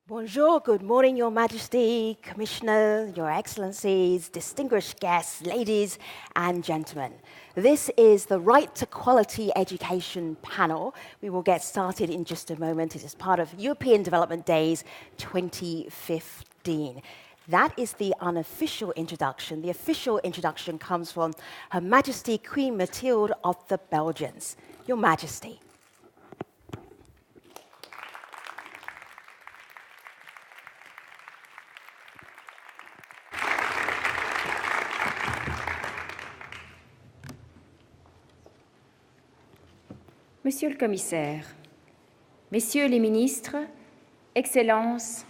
Bonjour, good morning, Your Majesty, Commissioner, Your Excellencies, distinguished guests, ladies and gentlemen. This is the Right to Quality Education panel. We will get started in just a moment. It is part of European Development Days 2015. That is the unofficial introduction. The official introduction comes from Her Majesty Queen Mathilde of the Belgians. Your Majesty. Monsieur le Commissaire, Messieurs les ministres, Excellences,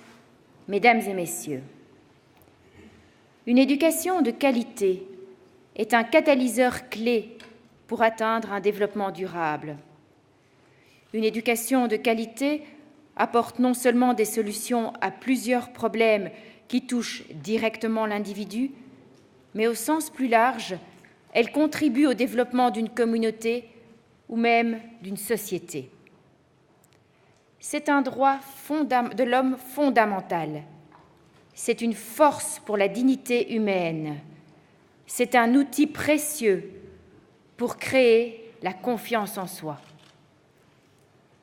Mesdames et Messieurs, une éducation de qualité est un catalyseur clé pour atteindre un développement durable. Une éducation de qualité apporte non seulement des solutions à plusieurs problèmes qui touchent directement l'individu, mais au sens plus large, elle contribue au développement d'une communauté ou même d'une société. C'est un droit de l'homme fondamental. C'est une force pour la dignité humaine. C'est un outil précieux pour créer la confiance en soi.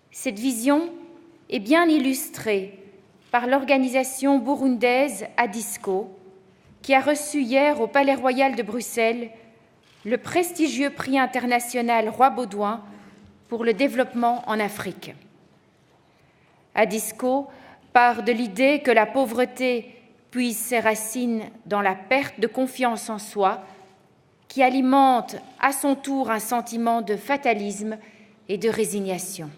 Cette vision est bien illustrée par l'organisation burundaise ADISCO, qui a reçu hier au Palais Royal de Bruxelles le prestigieux prix international Roi Baudouin pour le développement en Afrique. ADISCO part de l'idée que la pauvreté puise ses racines dans la perte de confiance en soi, qui alimente à son tour un sentiment de fatalisme et de résignation.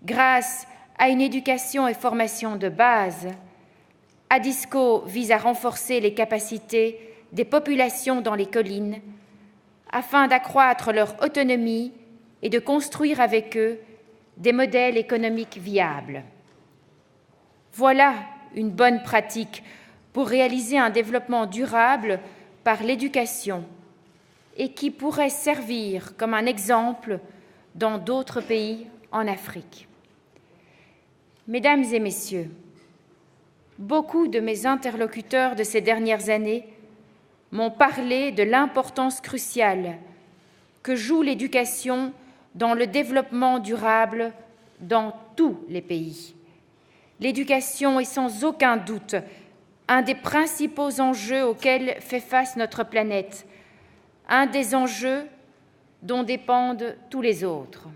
Grâce à une éducation et formation de base, ADISCO vise à renforcer les capacités des populations dans les collines afin d'accroître leur autonomie et de construire avec eux des modèles économiques viables. Voilà une bonne pratique pour réaliser un développement durable par l'éducation et qui pourrait servir comme un exemple dans d'autres pays en Afrique. Mesdames et Messieurs, beaucoup de mes interlocuteurs de ces dernières années m'ont parlé de l'importance cruciale que joue l'éducation dans le développement durable dans tous les pays. L'éducation est sans aucun doute un des principaux enjeux auxquels fait face notre planète, un des enjeux dont dépendent tous les autres.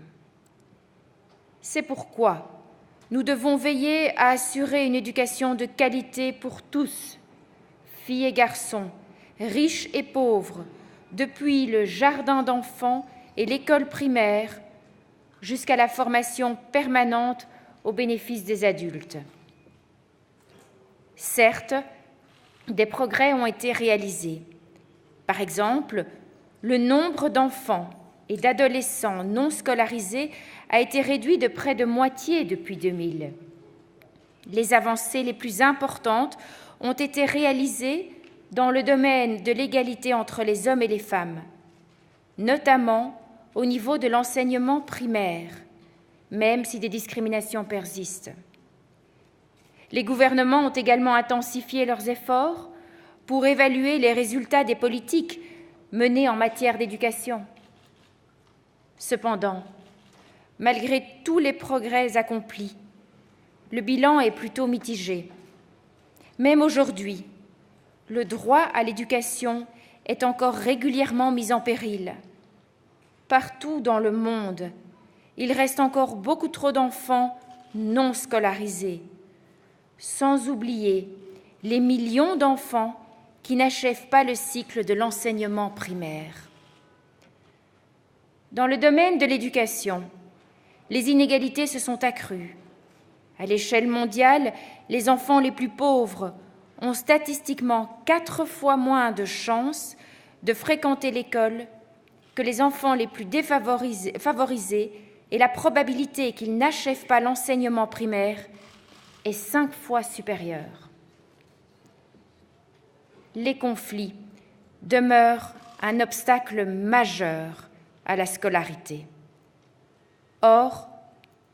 C'est pourquoi nous devons veiller à assurer une éducation de qualité pour tous, filles et garçons, riches et pauvres, depuis le jardin d'enfants et l'école primaire jusqu'à la formation permanente au bénéfice des adultes. Certes, des progrès ont été réalisés. Par exemple, le nombre d'enfants et d'adolescents non scolarisés a été réduit de près de moitié depuis 2000. Les avancées les plus importantes ont été réalisées dans le domaine de l'égalité entre les hommes et les femmes, notamment au niveau de l'enseignement primaire, même si des discriminations persistent. Les gouvernements ont également intensifié leurs efforts pour évaluer les résultats des politiques menées en matière d'éducation. Cependant, malgré tous les progrès accomplis, le bilan est plutôt mitigé. Même aujourd'hui, le droit à l'éducation est encore régulièrement mis en péril. Partout dans le monde, il reste encore beaucoup trop d'enfants non scolarisés, sans oublier les millions d'enfants qui n'achèvent pas le cycle de l'enseignement primaire. Dans le domaine de l'éducation, les inégalités se sont accrues. À l'échelle mondiale, les enfants les plus pauvres ont statistiquement 4 fois moins de chances de fréquenter l'école que les enfants les plus favorisés et la probabilité qu'ils n'achèvent pas l'enseignement primaire est 5 fois supérieure. Les conflits demeurent un obstacle majeur à la scolarité. Or,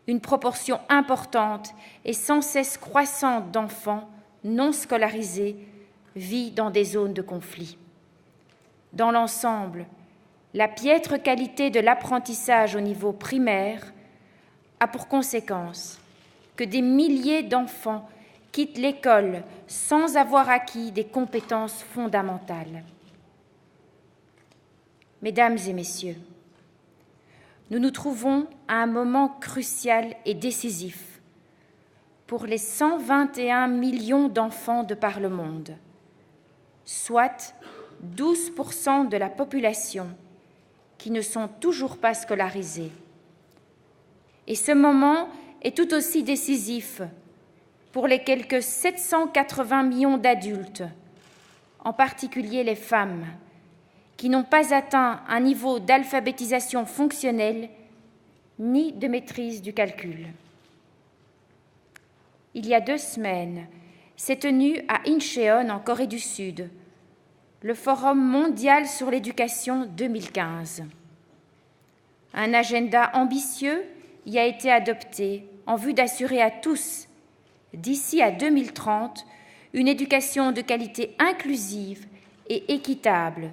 une proportion importante et sans cesse croissante d'enfants non scolarisés vit dans des zones de conflit. Dans l'ensemble, la piètre qualité de l'apprentissage au niveau primaire a pour conséquence que des milliers d'enfants quittent l'école sans avoir acquis des compétences fondamentales. Mesdames et messieurs, nous nous trouvons à un moment crucial et décisif pour les 121 millions d'enfants de par le monde, soit 12% de la population qui ne sont toujours pas scolarisés. Et ce moment est tout aussi décisif pour les quelques 780 millions d'adultes, en particulier les femmes, qui n'ont pas atteint un niveau d'alphabétisation fonctionnelle ni de maîtrise du calcul. Il y a 2 semaines, s'est tenu à Incheon, en Corée du Sud, le Forum mondial sur l'éducation 2015. Un agenda ambitieux y a été adopté en vue d'assurer à tous, d'ici à 2030, une éducation de qualité inclusive et équitable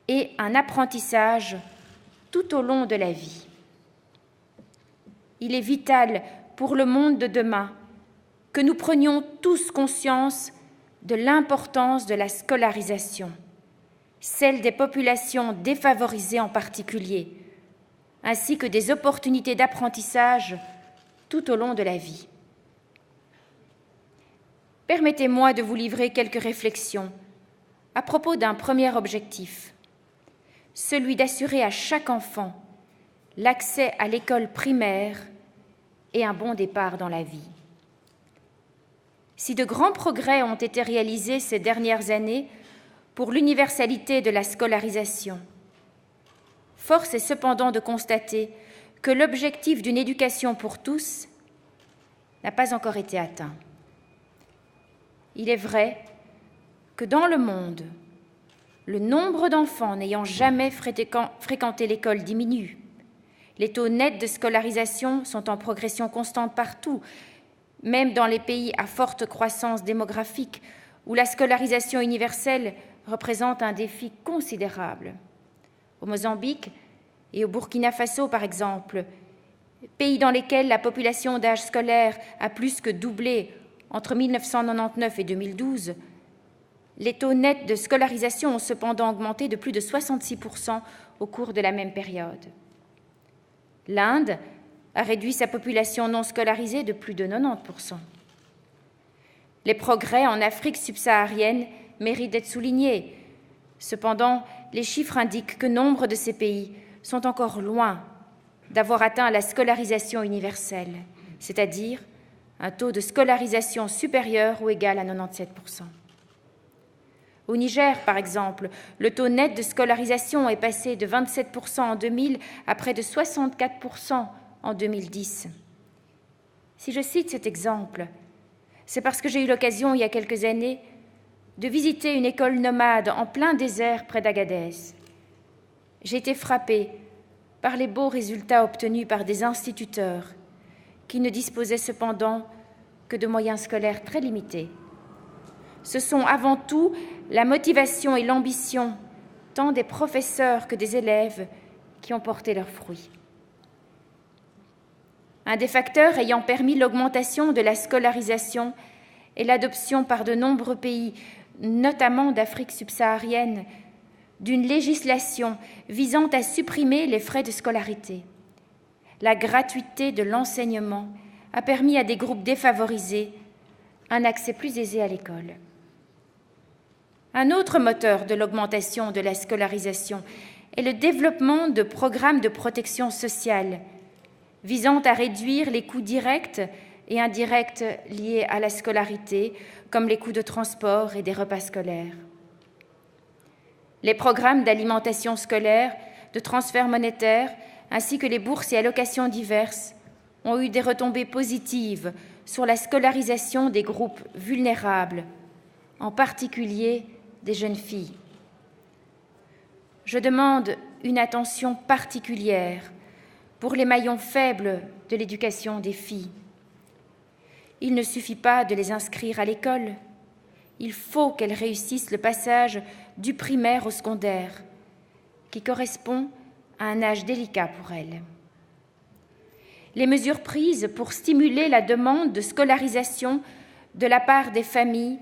et un apprentissage tout au long de la vie. Il est vital pour le monde de demain que nous prenions tous conscience de l'importance de la scolarisation, celle des populations défavorisées en particulier, ainsi que des opportunités d'apprentissage tout au long de la vie. Permettez-moi de vous livrer quelques réflexions à propos d'un premier objectif, celui d'assurer à chaque enfant l'accès à l'école primaire et un bon départ dans la vie. Si de grands progrès ont été réalisés ces dernières années pour l'universalité de la scolarisation, force est cependant de constater que l'objectif d'une éducation pour tous n'a pas encore été atteint. Il est vrai que dans le monde, le nombre d'enfants n'ayant jamais fréquenté l'école diminue. Les taux nets de scolarisation sont en progression constante partout, même dans les pays à forte croissance démographique, où la scolarisation universelle représente un défi considérable. Au Mozambique et au Burkina Faso, par exemple, pays dans lesquels la population d'âge scolaire a plus que doublé entre 1999 et 2012, les taux nets de scolarisation ont cependant augmenté de plus de 66% au cours de la même période. L'Inde a réduit sa population non scolarisée de plus de 90%. Les progrès en Afrique subsaharienne méritent d'être soulignés. Cependant, les chiffres indiquent que nombre de ces pays sont encore loin d'avoir atteint la scolarisation universelle, c'est-à-dire un taux de scolarisation supérieur ou égal à 97%. Au Niger, par exemple, le taux net de scolarisation est passé de 27% en 2000 à près de 64% en 2010. Si je cite cet exemple, c'est parce que j'ai eu l'occasion, il y a quelques années, de visiter une école nomade en plein désert près d'Agadez. J'ai été frappée par les beaux résultats obtenus par des instituteurs qui ne disposaient cependant que de moyens scolaires très limités. Ce sont avant tout la motivation et l'ambition, tant des professeurs que des élèves, qui ont porté leurs fruits. Un des facteurs ayant permis l'augmentation de la scolarisation est l'adoption par de nombreux pays, notamment d'Afrique subsaharienne, d'une législation visant à supprimer les frais de scolarité. La gratuité de l'enseignement a permis à des groupes défavorisés un accès plus aisé à l'école. Un autre moteur de l'augmentation de la scolarisation est le développement de programmes de protection sociale visant à réduire les coûts directs et indirects liés à la scolarité, comme les coûts de transport et des repas scolaires. Les programmes d'alimentation scolaire, de transfert monétaire, ainsi que les bourses et allocations diverses ont eu des retombées positives sur la scolarisation des groupes vulnérables, en particulier des jeunes filles. Je demande une attention particulière pour les maillons faibles de l'éducation des filles. Il ne suffit pas de les inscrire à l'école. Il faut qu'elles réussissent le passage du primaire au secondaire, qui correspond à un âge délicat pour elles. Les mesures prises pour stimuler la demande de scolarisation de la part des familles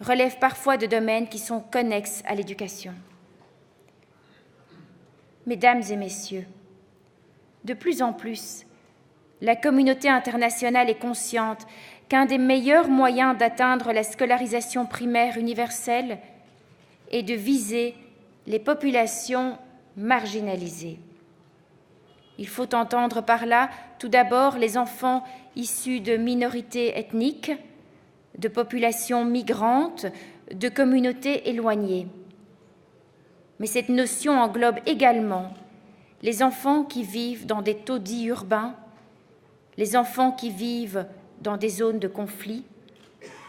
relèvent parfois de domaines qui sont connexes à l'éducation. Mesdames et messieurs, de plus en plus, la communauté internationale est consciente qu'un des meilleurs moyens d'atteindre la scolarisation primaire universelle est de viser les populations marginalisées. Il faut entendre par là tout d'abord les enfants issus de minorités ethniques, de populations migrantes, de communautés éloignées. Mais cette notion englobe également les enfants qui vivent dans des taudis urbains, les enfants qui vivent dans des zones de conflit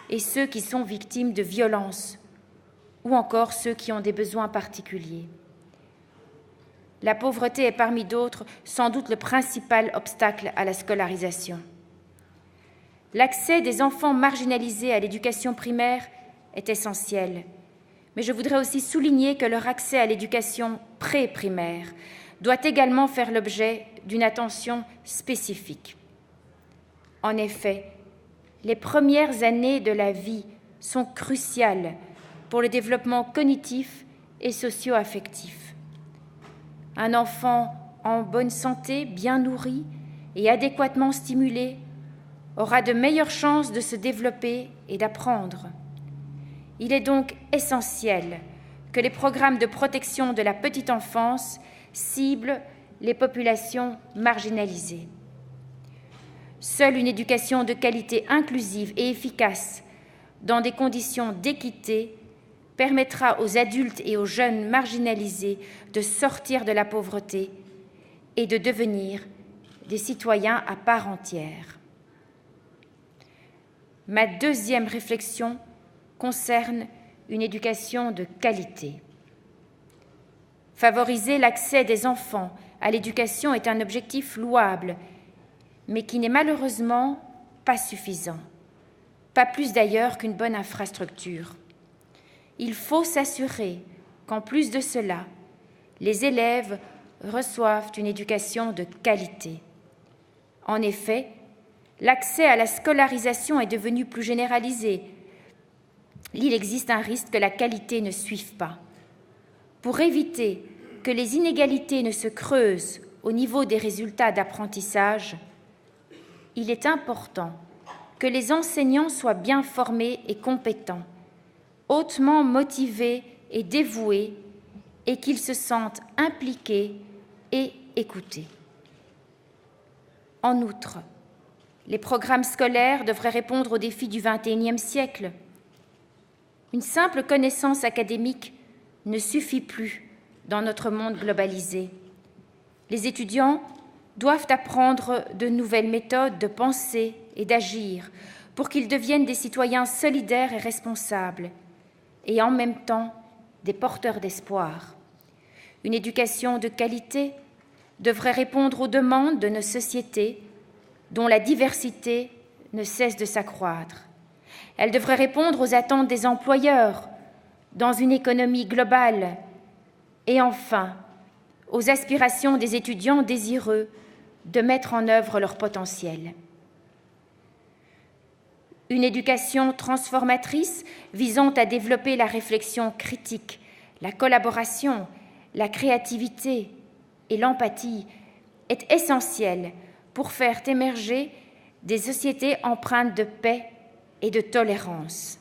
et ceux qui sont victimes de violences ou encore ceux qui ont des besoins particuliers. La pauvreté est parmi d'autres sans doute le principal obstacle à la scolarisation. L'accès des enfants marginalisés à l'éducation primaire est essentiel, mais je voudrais aussi souligner que leur accès à l'éducation pré-primaire doit également faire l'objet d'une attention spécifique. En effet, les premières années de la vie sont cruciales pour le développement cognitif et socio-affectif. Un enfant en bonne santé, bien nourri et adéquatement stimulé aura de meilleures chances de se développer et d'apprendre. Il est donc essentiel que les programmes de protection de la petite enfance ciblent les populations marginalisées. Seule une éducation de qualité inclusive et efficace dans des conditions d'équité permettra aux adultes et aux jeunes marginalisés de sortir de la pauvreté et de devenir des citoyens à part entière. Ma deuxième réflexion concerne une éducation de qualité. Favoriser l'accès des enfants à l'éducation est un objectif louable, mais qui n'est malheureusement pas suffisant, pas plus d'ailleurs qu'une bonne infrastructure. Il faut s'assurer qu'en plus de cela, les élèves reçoivent une éducation de qualité. En effet, l'accès à la scolarisation est devenu plus généralisé. Il existe un risque que la qualité ne suive pas. Pour éviter que les inégalités ne se creusent au niveau des résultats d'apprentissage, il est important que les enseignants soient bien formés et compétents, hautement motivés et dévoués, et qu'ils se sentent impliqués et écoutés. En outre, les programmes scolaires devraient répondre aux défis du XXIe siècle. Une simple connaissance académique ne suffit plus dans notre monde globalisé. Les étudiants doivent apprendre de nouvelles méthodes de penser et d'agir pour qu'ils deviennent des citoyens solidaires et responsables, et en même temps des porteurs d'espoir. Une éducation de qualité devrait répondre aux demandes de nos sociétés dont la diversité ne cesse de s'accroître. Elle devrait répondre aux attentes des employeurs dans une économie globale et enfin aux aspirations des étudiants désireux de mettre en œuvre leur potentiel. Une éducation transformatrice visant à développer la réflexion critique, la collaboration, la créativité et l'empathie est essentielle pour faire émerger des sociétés empreintes de paix et de tolérance.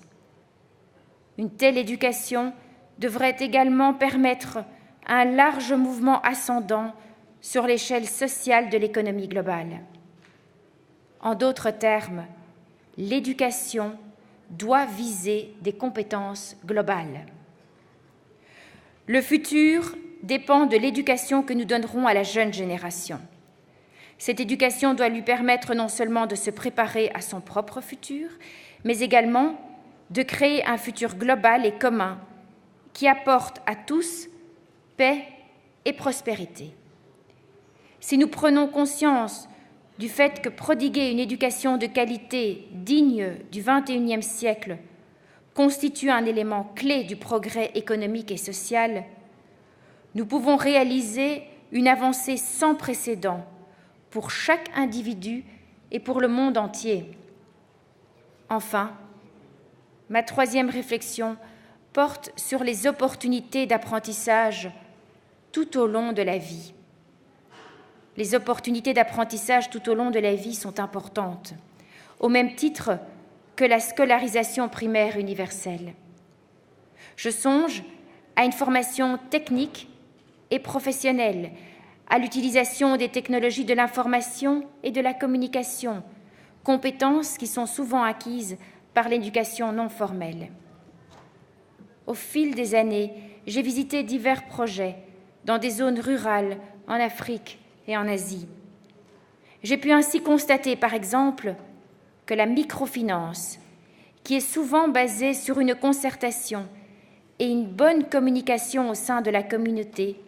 Une telle éducation devrait également permettre un large mouvement ascendant sur l'échelle sociale de l'économie globale. En d'autres termes, l'éducation doit viser des compétences globales. Le futur dépend de l'éducation que nous donnerons à la jeune génération. Cette éducation doit lui permettre non seulement de se préparer à son propre futur, mais également de créer un futur global et commun qui apporte à tous paix et prospérité. si nous prenons conscience du fait que prodiguer une éducation de qualité digne du XXIe siècle constitue un élément clé du progrès économique et social, nous pouvons réaliser une avancée sans précédent pour chaque individu et pour le monde entier. Enfin, ma troisième réflexion porte sur les opportunités d'apprentissage tout au long de la vie. Les opportunités d'apprentissage tout au long de la vie sont importantes, au même titre que la scolarisation primaire universelle. Je songe à une formation technique et professionnelle, à l'utilisation des technologies de l'information et de la communication, compétences qui sont souvent acquises par l'éducation non formelle. Au fil des années, j'ai visité divers projets dans des zones rurales, en Afrique et en Asie. J'ai pu ainsi constater, par exemple, que la microfinance, qui est souvent basée sur une concertation et une bonne communication au sein de la communauté,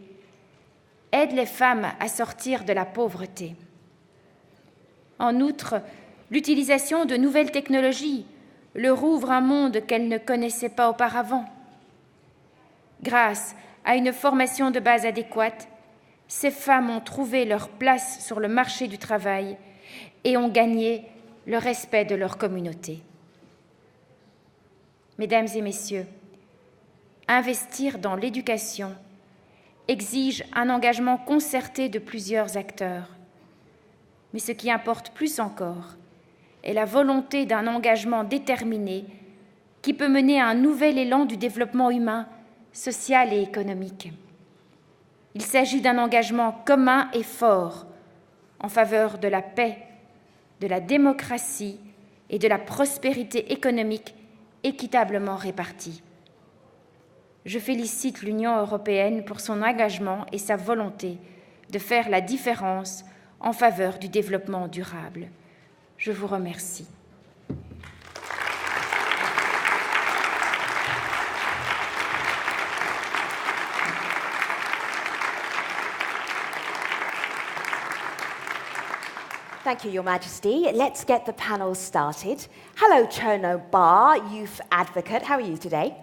aide les femmes à sortir de la pauvreté. En outre, l'utilisation de nouvelles technologies leur ouvre un monde qu'elles ne connaissaient pas auparavant. Grâce à une formation de base adéquate, ces femmes ont trouvé leur place sur le marché du travail et ont gagné le respect de leur communauté. Mesdames et messieurs, investir dans l'éducation exige un engagement concerté de plusieurs acteurs. Mais ce qui importe plus encore est la volonté d'un engagement déterminé qui peut mener à un nouvel élan du développement humain, social et économique. Il s'agit d'un engagement commun et fort en faveur de la paix, de la démocratie et de la prospérité économique équitablement répartie. Je félicite l'Union européenne pour son engagement et sa volonté de faire la différence en faveur du développement durable. Je vous remercie. Thank you, Your Majesty. Let's get the panel started. Hello, Chono Bar, youth advocate. How are you today?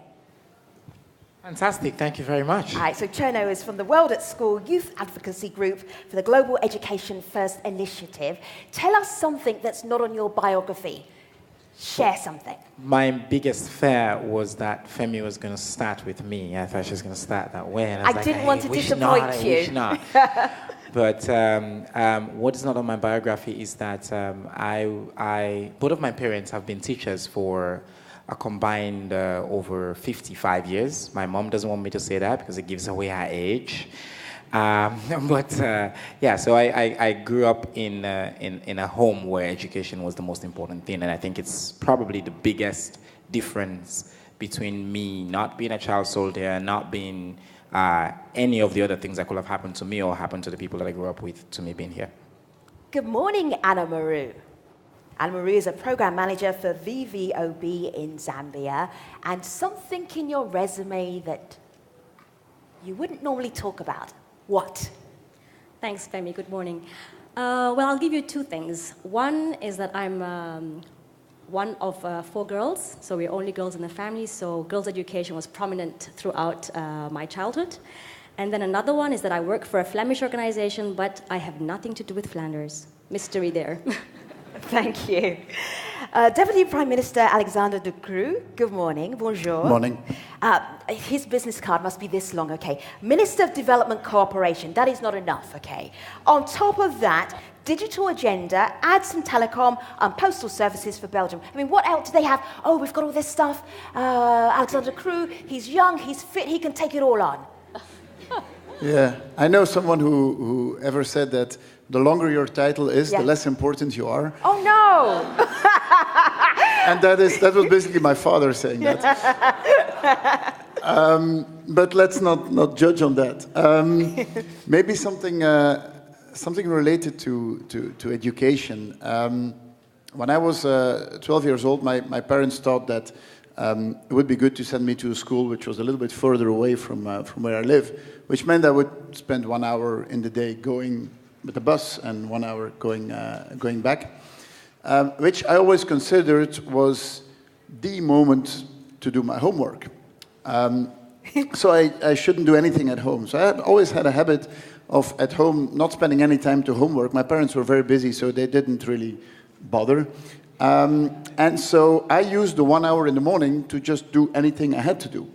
Fantastic, thank you very much. All right, so Chono is from the World at School Youth Advocacy Group for the Global Education First Initiative. Tell us something that's not on your biography. Share something. My biggest fear was that Femi was going to start with me. I thought she was going to start that way. And I didn't want to disappoint you. We should not. But what is not on my biography is that both of my parents have been teachers for a combined over 55 years. My mom doesn't want me to say that because it gives away her age. Yeah, so I grew up in a home where education was the most important thing, and I think it's probably the biggest difference between me not being a child soldier and not being any of the other things that could have happened to me or happened to the people that I grew up with, to me being here. Good morning, Anna Maru. Anna Maru is a program manager for VVOB in Zambia, and something in your resume that you wouldn't normally talk about. What? Thanks, Femi. Good morning. Well, I'll give you two things. One is that I'm one of 4 girls, so we're only girls in the family, so girls' education was prominent throughout my childhood. And then another one is that I work for a Flemish organization, but I have nothing to do with Flanders. Mystery there. Thank you. Deputy Prime Minister Alexander De Croo, good morning. Bonjour. Morning. His business card must be this long, okay. Minister of Development Cooperation, that is not enough, okay. On top of that, digital agenda, ads and telecom, and postal services for Belgium. I mean, what else do they have? Oh, we've got all this stuff. Alexander De Croo, he's young, he's fit, he can take it all on. Yeah, I know someone who ever said that the longer your title is, Yeah. the less important you are. Oh, no! And that was basically my father saying that. But let's not judge on that. Maybe something related to education. When I was 12 years old, my parents thought that it would be good to send me to a school which was a little bit further away from where I live, which meant I would spend 1 hour in the day going with the bus and 1 hour going back, which I always considered was the moment to do my homework. So I shouldn't do anything at home. So I always had a habit of at home not spending any time to homework. My parents were very busy, so they didn't really bother. And so I used the 1 hour in the morning to just do anything I had to do,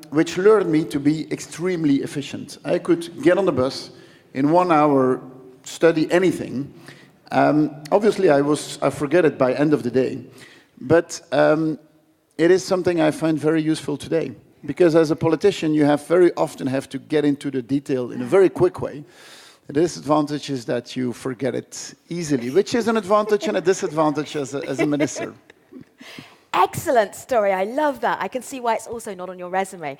which learned me to be extremely efficient. I could get on the bus, in 1 hour, study anything. Obviously, I forget it by end of the day. But it is something I find very useful today. Because as a politician, you very often have to get into the detail in a very quick way. The disadvantage is that you forget it easily, which is an advantage and a disadvantage as a minister. Excellent story. I love that. I can see why it's also not on your resume.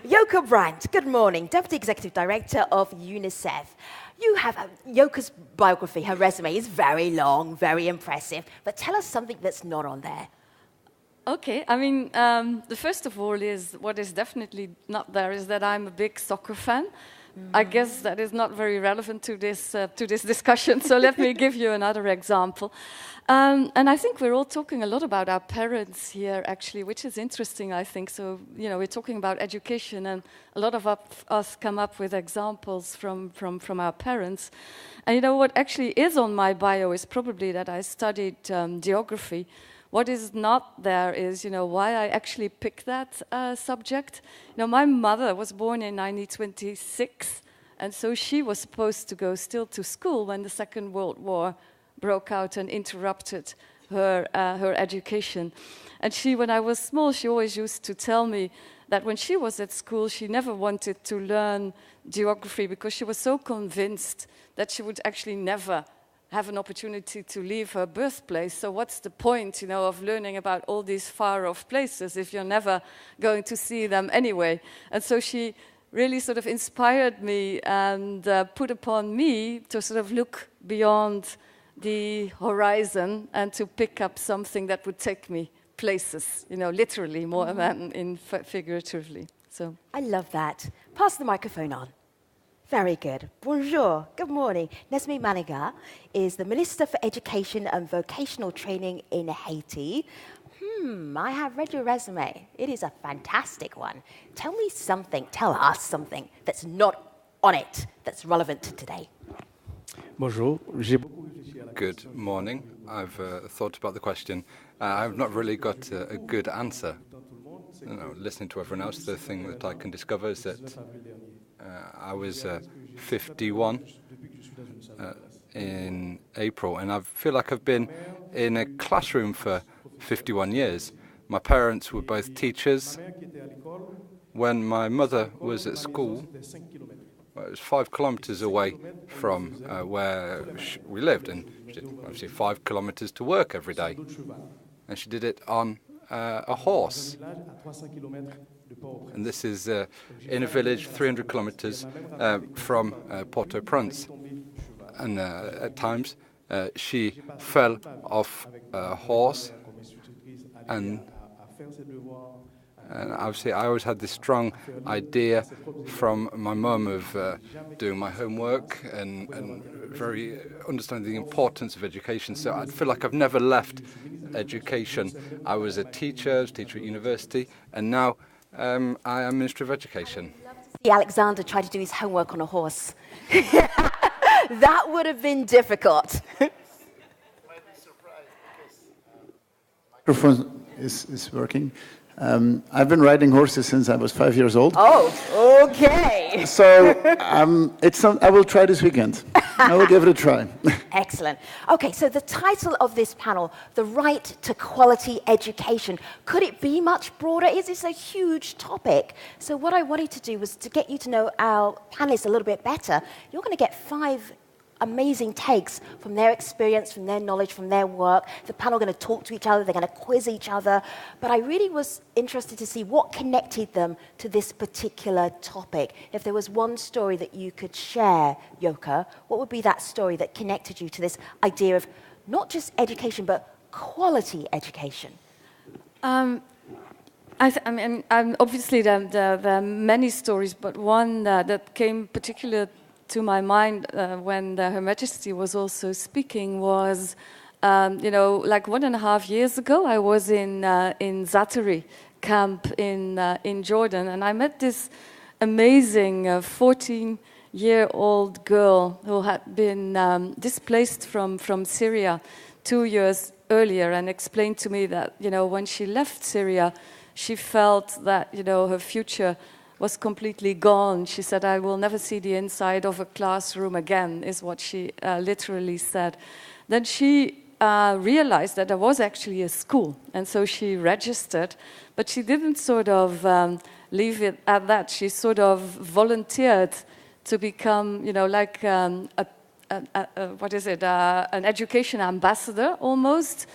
Joka Brandt, good morning. Deputy Executive Director of UNICEF. You have Yoka's biography, her resume is very long, very impressive. But tell us something that's not on there. Okay, I mean, the first of all is what is definitely not there is that I'm a big soccer fan. I guess that is not very relevant to this discussion, so let me give you another example. And I think we're all talking a lot about our parents here, actually, which is interesting, I think. So, you know, we're talking about education, and a lot of us come up with examples from our parents. And, you know, what actually is on my bio is probably that I studied geography. What is not there is, you know, why I actually picked that subject. You know, my mother was born in 1926, and so she was supposed to go still to school when the Second World War broke out and interrupted her education. And she, when I was small, she always used to tell me that when she was at school, she never wanted to learn geography because she was so convinced that she would actually never have an opportunity to leave her birthplace. So what's the point, you know, of learning about all these far-off places if you're never going to see them anyway? And so she really sort of inspired me and put upon me to sort of look beyond the horizon and to pick up something that would take me places, you know, literally more than figuratively. So I love that. Pass the microphone on. Very good. Bonjour. Good morning. Nesmi Maniga is the Minister for Education and Vocational Training in Haiti. I have read your resume. It is a fantastic one. Tell us something that's not on it that's relevant to today. Bonjour. Good morning. I've thought about the question. I've not really got a good answer. You know, listening to everyone else, the thing that I can discover is that I was 51 in April, and I feel like I've been in a classroom for 51 years. My parents were both teachers. When my mother was at school, it was 5 kilometers away from where we lived, and she did obviously 5 kilometers to work every day. And she did it on a horse. And this is in a village 300 kilometers from Port-au-Prince. And at times she fell off a horse, and obviously I always had this strong idea from my mum of doing my homework and very understanding the importance of education. So I feel like I've never left education. I was a teacher at university, and now I am Minister of Education. See Alexander try to do his homework on a horse. That would have been difficult. Microphone is working. I've been riding horses since I was 5 years old. Oh, okay. So I will try this weekend. I will give it a try. Excellent. Okay, so the title of this panel, The Right to Quality Education, could it be much broader? Is this a huge topic? So what I wanted to do was to get you to know our panelists a little bit better. You're going to get 5 amazing takes from their experience, from their knowledge, from their work. The panel are going to talk to each other, they're going to quiz each other. But I really was interested to see what connected them to this particular topic. If there was one story that you could share, Joka, what would be that story that connected you to this idea of not just education, but quality education? I mean, obviously there are many stories, but one that came particular to my mind when Her Majesty was also speaking was, like 1.5 years ago, I was in Zaatari camp in Jordan, and I met this amazing 14-year-old girl who had been displaced from Syria 2 years earlier, and explained to me that, when she left Syria, she felt that, her future was completely gone. She said, "I will never see the inside of a classroom again," is what she literally said. Then she realized that there was actually a school, and so she registered, but she didn't sort of leave it at that. She sort of volunteered to become, an education ambassador almost,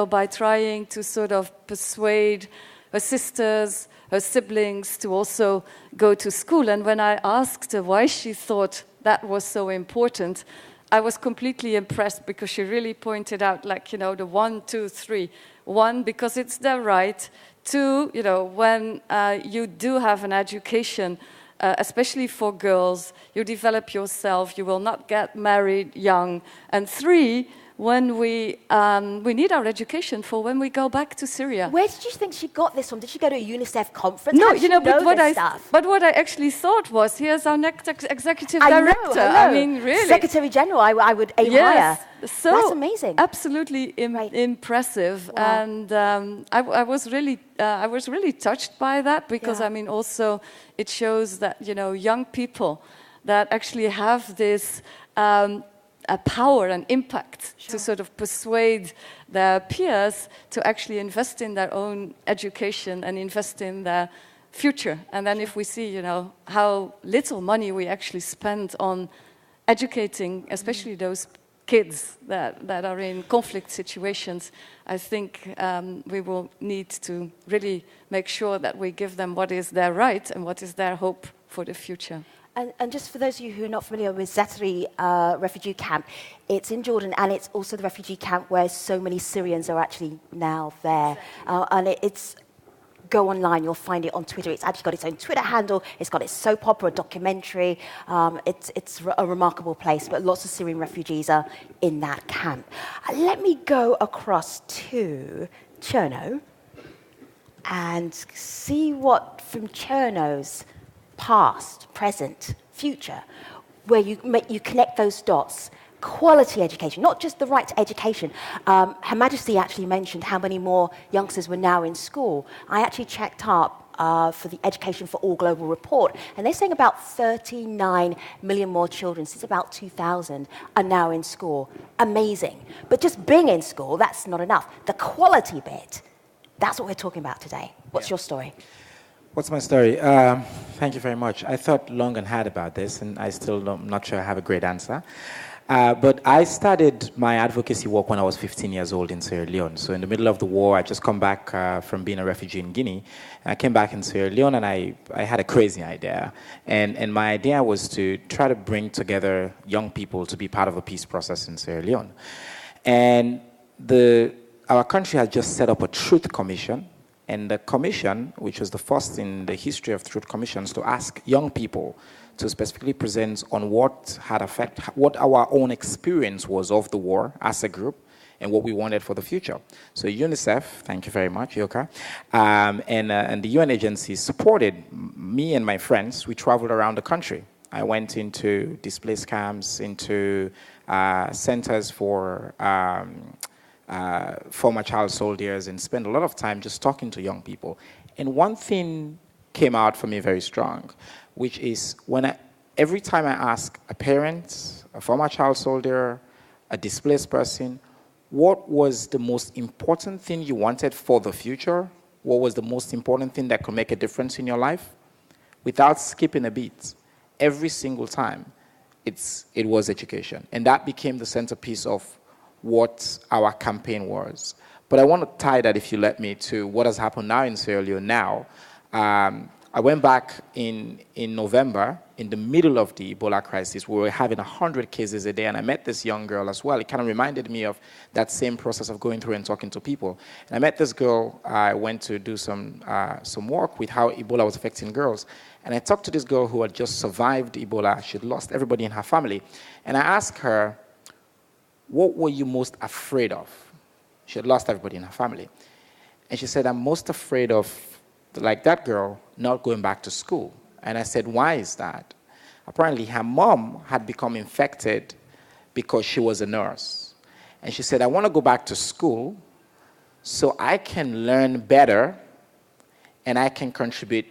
by trying to sort of persuade her sisters, her siblings to also go to school. And when I asked her why she thought that was so important, I was completely impressed, because she really pointed out, the 1, 2, 3. 1, because it's their right. 2, when you do have an education, especially for girls, you develop yourself, you will not get married young. And 3, when we need our education for when we go back to Syria. Where did you think she got this from? Did she go to a UNICEF conference? No, How did she know this stuff? But what I actually thought was, here's our next executive I director. know, I mean, really. Secretary General, I would aim higher. So that's amazing. Absolutely impressive. Wow. And I was really touched by that, because Yeah. I mean, also it shows that, young people that actually have this a power and impact to sort of persuade their peers to actually invest in their own education and invest in their future. And then if we see, how little money we actually spend on educating, especially those kids that are in conflict situations, I think we will need to really make sure that we give them what is their right and what is their hope for the future. And just for those of you who are not familiar with Zaatari refugee camp, it's in Jordan, and it's also the refugee camp where so many Syrians are actually now there. And it's go online, you'll find it on Twitter. It's actually got its own Twitter handle. It's got its soap opera, documentary. It's a remarkable place, but lots of Syrian refugees are in that camp. Let me go across to Cherno and see what from Cherno's past, present, future, where you connect those dots. Quality education, not just the right to education. Her Majesty actually mentioned how many more youngsters were now in school. I actually checked up for the Education for All Global report, and they're saying about 39 million more children since about 2000 are now in school. Amazing. But just being in school, that's not enough. The quality bit, that's what we're talking about today. What's your story? What's my story? Thank you very much. I thought long and hard about this, and I'm not sure I have a great answer. But I started my advocacy work when I was 15 years old in Sierra Leone. So in the middle of the war, I just come back from being a refugee in Guinea. I came back in Sierra Leone, and I had a crazy idea. And my idea was to try to bring together young people to be part of a peace process in Sierra Leone. And our country has just set up a truth commission. And the commission, which was the first in the history of truth commissions, to ask young people to specifically present on what our own experience was of the war as a group and what we wanted for the future. So UNICEF, thank you very much, Yoka, and the UN agencies supported me and my friends. We traveled around the country. I went into displaced camps, into centers for former child soldiers, and spent a lot of time just talking to young people. And one thing came out for me very strong, which is every time I ask a parent, a former child soldier, a displaced person, what was the most important thing you wanted for the future? What was the most important thing that could make a difference in your life? Without skipping a beat, every single time, it was education. And that became the centerpiece of what our campaign was. But I want to tie that, if you let me, to what has happened now in Sierra Leone now. I went back in November, in the middle of the Ebola crisis. We were having 100 cases a day, and I met this young girl as well. It kind of reminded me of that same process of going through and talking to people. And I met this girl. I went to do some work with how Ebola was affecting girls. And I talked to this girl who had just survived Ebola. She'd lost everybody in her family. And I asked her, what were you most afraid of? She had lost everybody in her family. And she said, I'm most afraid of, like that girl, not going back to school. And I said, why is that? Apparently, her mom had become infected because she was a nurse. And she said, I want to go back to school so I can learn better and I can contribute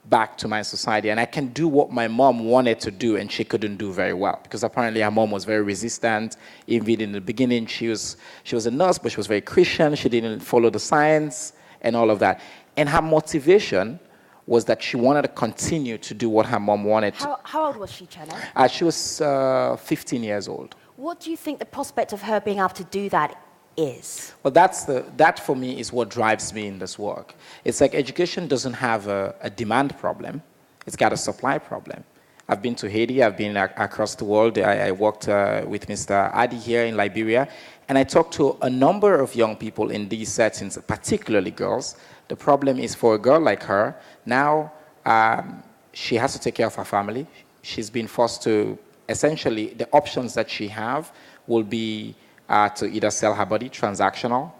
back to my society, and I can do what my mom wanted to do and she couldn't do very well, because apparently her mom was very resistant. Even in the beginning, she was a nurse, but she was very Christian. She didn't follow the science and all of that. And her motivation was that she wanted to continue to do what her mom wanted to. How old was she, Cheno? She was 15 years old. What do you think the prospect of her being able to do that is? Well, that for me is what drives me in this work. It's like education doesn't have a demand problem. It's got a supply problem. I've been to Haiti. I've been across the world. I worked with Mr. Adi here in Liberia. And I talked to a number of young people in these settings, particularly girls. The problem is for a girl like her, now she has to take care of her family. She's been forced to, essentially, the options that she have will be to either sell her body, transactional,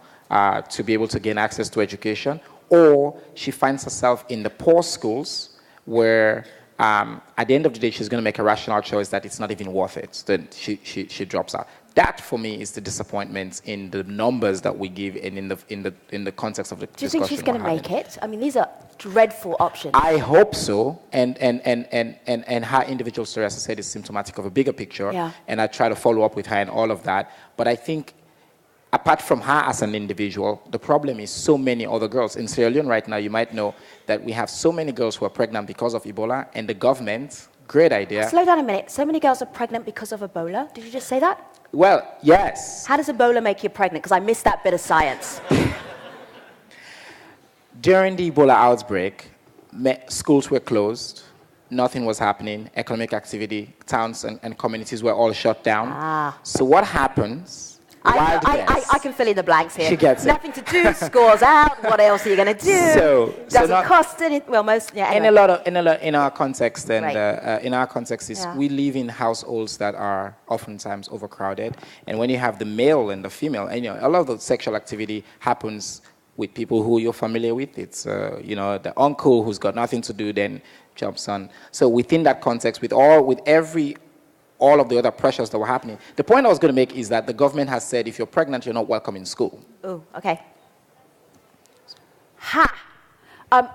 to be able to gain access to education, or she finds herself in the poor schools where at the end of the day she's going to make a rational choice that it's not even worth it. Then she drops out. That for me is the disappointment in the numbers that we give and in the context of the discussion. Do you think she's going to make it? I mean, these are dreadful options. I hope so, and her individual story, as I said, is symptomatic of a bigger picture, yeah. And I try to follow up with her and all of that. But I think, apart from her as an individual, the problem is so many other girls. In Sierra Leone right now, you might know that we have so many girls who are pregnant because of Ebola, and the government, great idea. Slow down a minute. So many girls are pregnant because of Ebola? Did you just say that? Well, yes. How does Ebola make you pregnant? Because I missed that bit of science. During the Ebola outbreak, schools were closed, nothing was happening, economic activity, towns and communities were all shut down. So what happens? I can fill in the blanks here. She gets Nothing to do, scores out, what else are you going to do? Doesn't cost anything. Well, most, yeah, anyway. In our context, and right. In our context is we live in households that are oftentimes overcrowded, and when you have the male and the female, and a lot of the sexual activity happens with people who you're familiar with. It's the uncle who's got nothing to do then jumps on. So within that context, with all of the other pressures that were happening, the point I was going to make is that the government has said if you're pregnant, you're not welcome in school. Oh, okay. I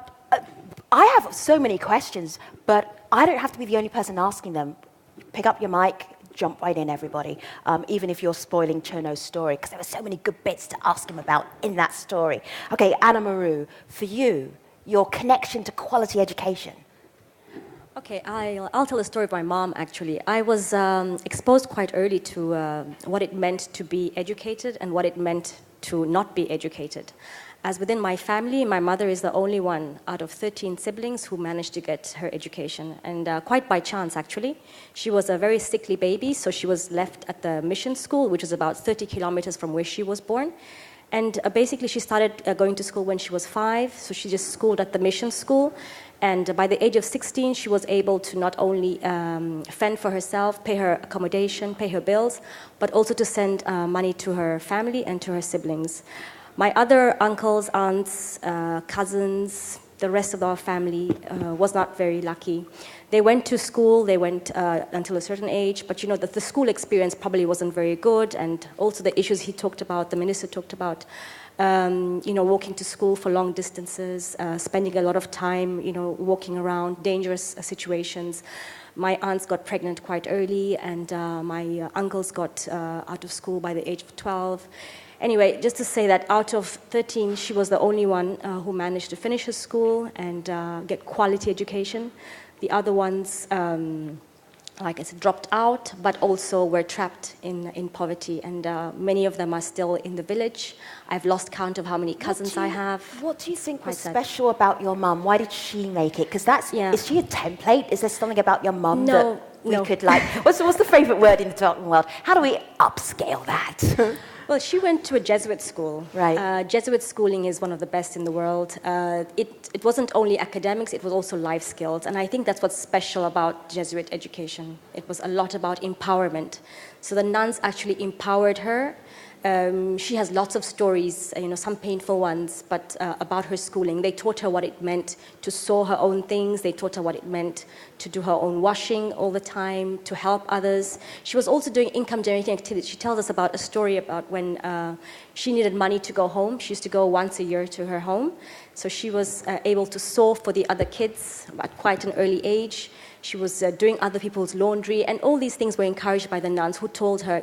have so many questions, but I don't have to be the only person asking them. Pick up your mic, jump right in, everybody, even if you're spoiling Chono's story, because there were so many good bits to ask him about in that story. Okay, Anna Maru, for you, your connection to quality education. Okay, I'll tell a story of my mom, actually. I was exposed quite early to what it meant to be educated and what it meant to not be educated. As within my family, my mother is the only one out of 13 siblings who managed to get her education, and quite by chance, actually. She was a very sickly baby, so she was left at the mission school, which is about 30 kilometers from where she was born. And basically, she started going to school when she was 5, so she just schooled at the mission school. And by the age of 16, she was able to not only fend for herself, pay her accommodation, pay her bills, but also to send money to her family and to her siblings. My other uncles, aunts, cousins, the rest of our family was not very lucky. They went to school, they went until a certain age, but the school experience probably wasn't very good, and also the issues he talked about, the minister talked about, walking to school for long distances, spending a lot of time, walking around, dangerous situations. My aunts got pregnant quite early, and my uncles got out of school by the age of 12. Anyway, just to say that out of 13, she was the only one who managed to finish her school and get quality education. The other ones like I said, dropped out, but also were trapped in poverty. And many of them are still in the village. I've lost count of how many cousins I have. What do you think was sad. special about your mum? Why did she make it? Because is she a template? Is there something about your mum No, that we could like, what's the favourite word in the developing world? How do we upscale that? Well, she went to a Jesuit school. Right. Jesuit schooling is one of the best in the world. It wasn't only academics, it was also life skills. And I think that's what's special about Jesuit education. It was a lot about empowerment. So the nuns actually empowered her. She has lots of stories, some painful ones, but about her schooling. They taught her what it meant to sew her own things. They taught her what it meant to do her own washing all the time, to help others. She was also doing income-generating activities. She tells us about a story about when she needed money to go home. She used to go once a year to her home. So she was able to sew for the other kids at quite an early age. She was doing other people's laundry, and all these things were encouraged by the nuns who told her,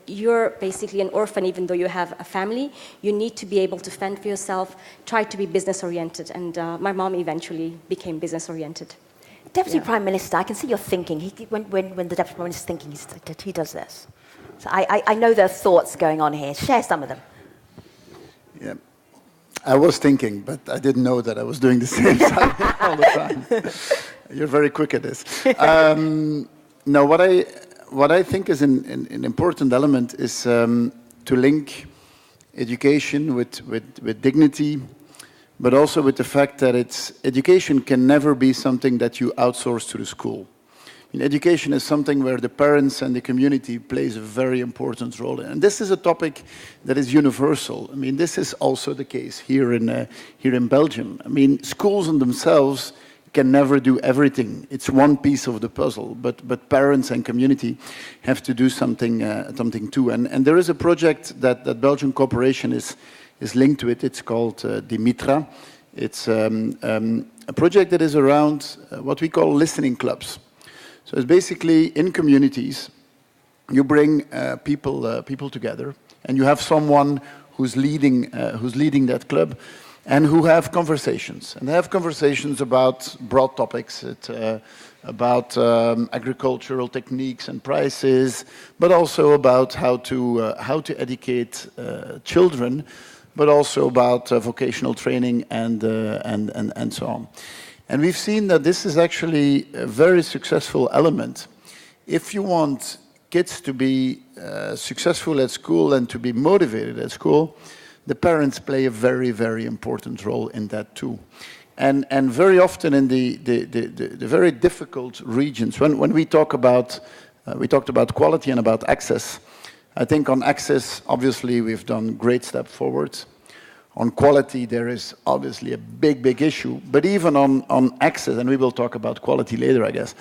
you're basically an orphan even though you have a family. You need to be able to fend for yourself, try to be business-oriented. And my mom eventually became business-oriented. Deputy Prime Minister, I can see you're thinking. When the Deputy Prime Minister is thinking, he does this. So I know there are thoughts going on here. Share some of them. Yeah. I was thinking, but I didn't know that I was doing the same thing all the time. You're very quick at this. No, what I think is an important element is to link education with dignity, but also with the fact that education can never be something that you outsource to the school. Education is something where the parents and the community plays a very important role in. And this is a topic that is universal. This is also the case here in Belgium. Schools in themselves can never do everything. It's one piece of the puzzle, but parents and community have to do something too. And there is a project that Belgian Cooperation is linked to it. It's called Dimitra. It's a project that is around what we call listening clubs. So it's basically in communities, you bring people together, and you have someone who's leading that club, and who have conversations. And they have conversations about broad topics, about agricultural techniques and prices, but also about how to educate children, but also about vocational training and so on. And we've seen that this is actually a very successful element. If you want kids to be successful at school and to be motivated at school, the parents play a very, very important role in that too. And very often in the very difficult regions, when we talked about quality and about access, I think on access, obviously, we've done great step forward. On quality, there is obviously a big, big issue. But even on access, and we will talk about quality later, I guess,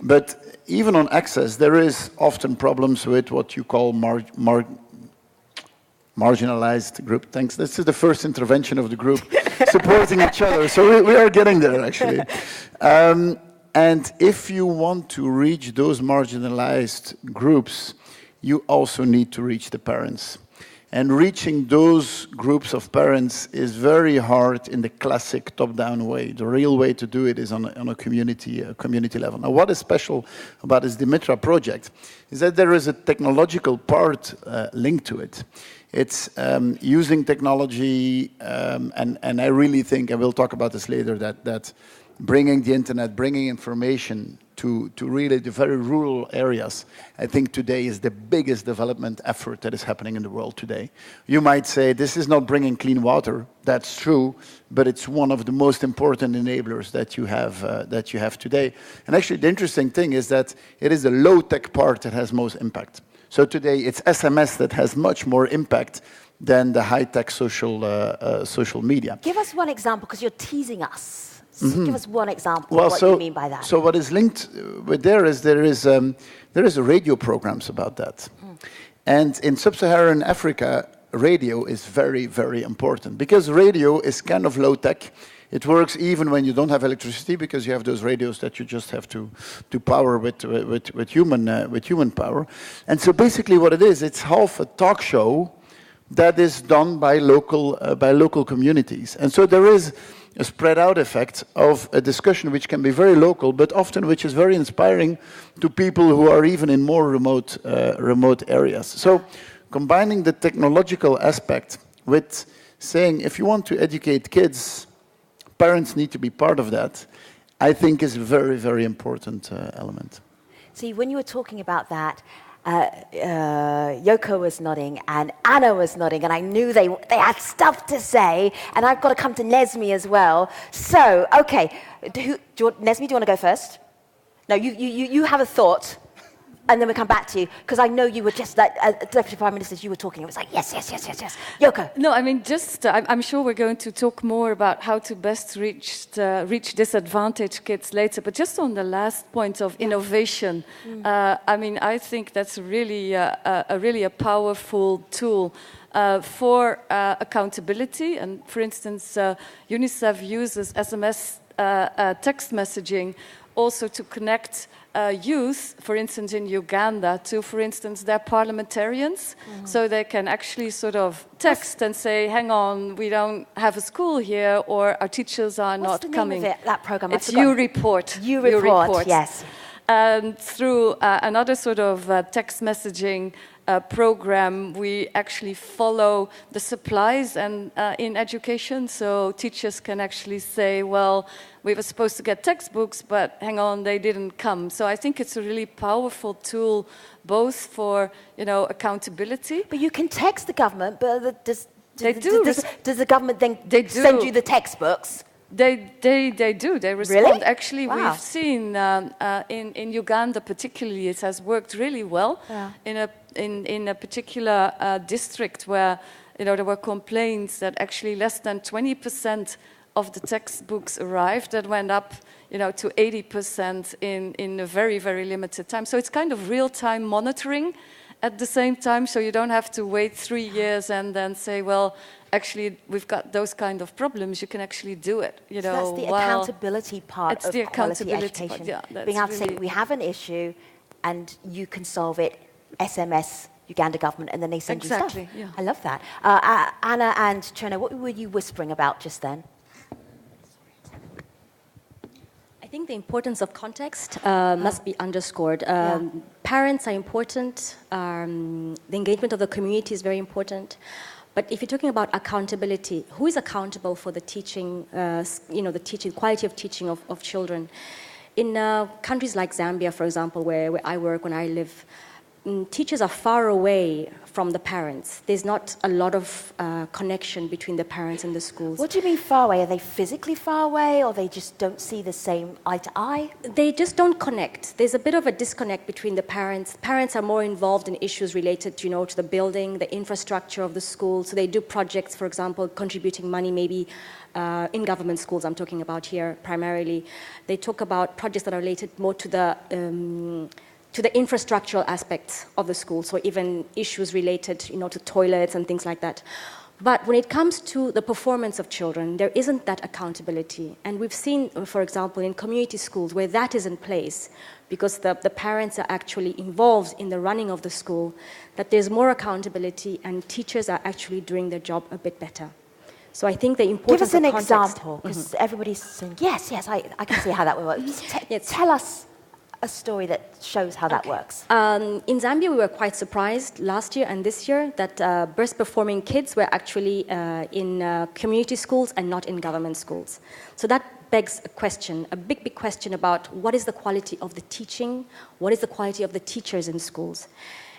but even on access, there is often problems with what you call marginalized group. Thanks. This is the first intervention of the group supporting each other. So we are getting there, actually. And if you want to reach those marginalized groups, you also need to reach the parents. And reaching those groups of parents is very hard in the classic top-down way. The real way to do it is on a community level. Now, what is special about this Dimitra project is that there is a technological part linked to it. It's using technology, and I really think, and we'll talk about this later, that bringing the internet, bringing information to really the very rural areas, I think today is the biggest development effort that is happening in the world today. You might say this is not bringing clean water. That's true, but it's one of the most important enablers that you have today. And actually, the interesting thing is that it is the low-tech part that has most impact. So today, it's SMS that has much more impact than the high-tech social media. Give us one example, because you're teasing us. Give us one example of what you mean by that. So what is linked with there is a radio programs about that. And in sub-Saharan Africa, radio is very, very important, because radio is kind of low-tech. It works even when you don't have electricity, because you have those radios that you just have to power with human power. And so basically what it is, it's half a talk show that is done by local communities. And so there is a spread out effect of a discussion which can be very local, but often which is very inspiring to people who are even in more remote areas. So combining the technological aspect with saying, if you want to educate kids, parents need to be part of that, I think is a very, very important element. See, when you were talking about that, Yoko was nodding and Anna was nodding, and I knew they had stuff to say, and I've got to come to Nesmi as well. So, okay, Nesmi, do you want to go first? No, you have a thought, and then we'll come back to you, because I know you were just like, Deputy Prime Minister, you were talking, it was like, yes. Yoko. No, I mean, just, I'm sure we're going to talk more about how to best reach disadvantaged kids later, but just on the last point of innovation, I mean, I think that's really a powerful tool for accountability. And for instance, UNICEF uses SMS text messaging also to connect youth, for instance, in Uganda, to, for instance, their parliamentarians, so they can actually sort of text and say, hang on, we don't have a school here, or our teachers are not coming. What's the name of it, that program? It's U-Report. U-Report, yes. And through another sort of text messaging program, we actually follow the supplies and in education, so teachers can actually say, well, we were supposed to get textbooks, but hang on, they didn't come. So I think it's a really powerful tool, both for, accountability. But you can text the government, but does the government then send you the textbooks? They do. They respond. Really? Actually, wow. We've seen in Uganda particularly, it has worked really well. Yeah. In a particular district where there were complaints that actually less than 20% of the textbooks arrived, that went up to 80% in a very, very limited time. So it's kind of real-time monitoring at the same time, so you don't have to wait 3 years and then say, well, actually, we've got those kind of problems. You can actually do it. So that's the accountability part of quality education. Being able to say, we have an issue, and you can solve it. SMS Uganda government, and then they send you stuff. Yeah. I love that. Anna and Chona, what were you whispering about just then? I think the importance of context must be underscored. Parents are important. The engagement of the community is very important. But if you're talking about accountability, who is accountable for the teaching, the teaching, quality of teaching of children? In countries like Zambia, for example, where I work, when I live, teachers are far away from the parents. There's not a lot of connection between the parents and the schools. What do you mean far away? Are they physically far away, or they just don't see the same eye to eye? They just don't connect. There's a bit of a disconnect between the parents. Parents are more involved in issues related to the building, the infrastructure of the school. So they do projects, for example, contributing money maybe in government schools, I'm talking about here primarily. They talk about projects that are related more to the infrastructural aspects of the school, so even issues related, to toilets and things like that. But when it comes to the performance of children, there isn't that accountability. And we've seen, for example, in community schools where that is in place, because the parents are actually involved in the running of the school, that there's more accountability and teachers are actually doing their job a bit better. So I think the importance of context. Give us an example, because everybody's saying, yes, I can see how that would work. Tell us a story that shows how that works. In Zambia, we were quite surprised last year and this year that best performing kids were actually in community schools and not in government schools. So that begs a question, a big question about what is the quality of the teaching, what is the quality of the teachers in schools.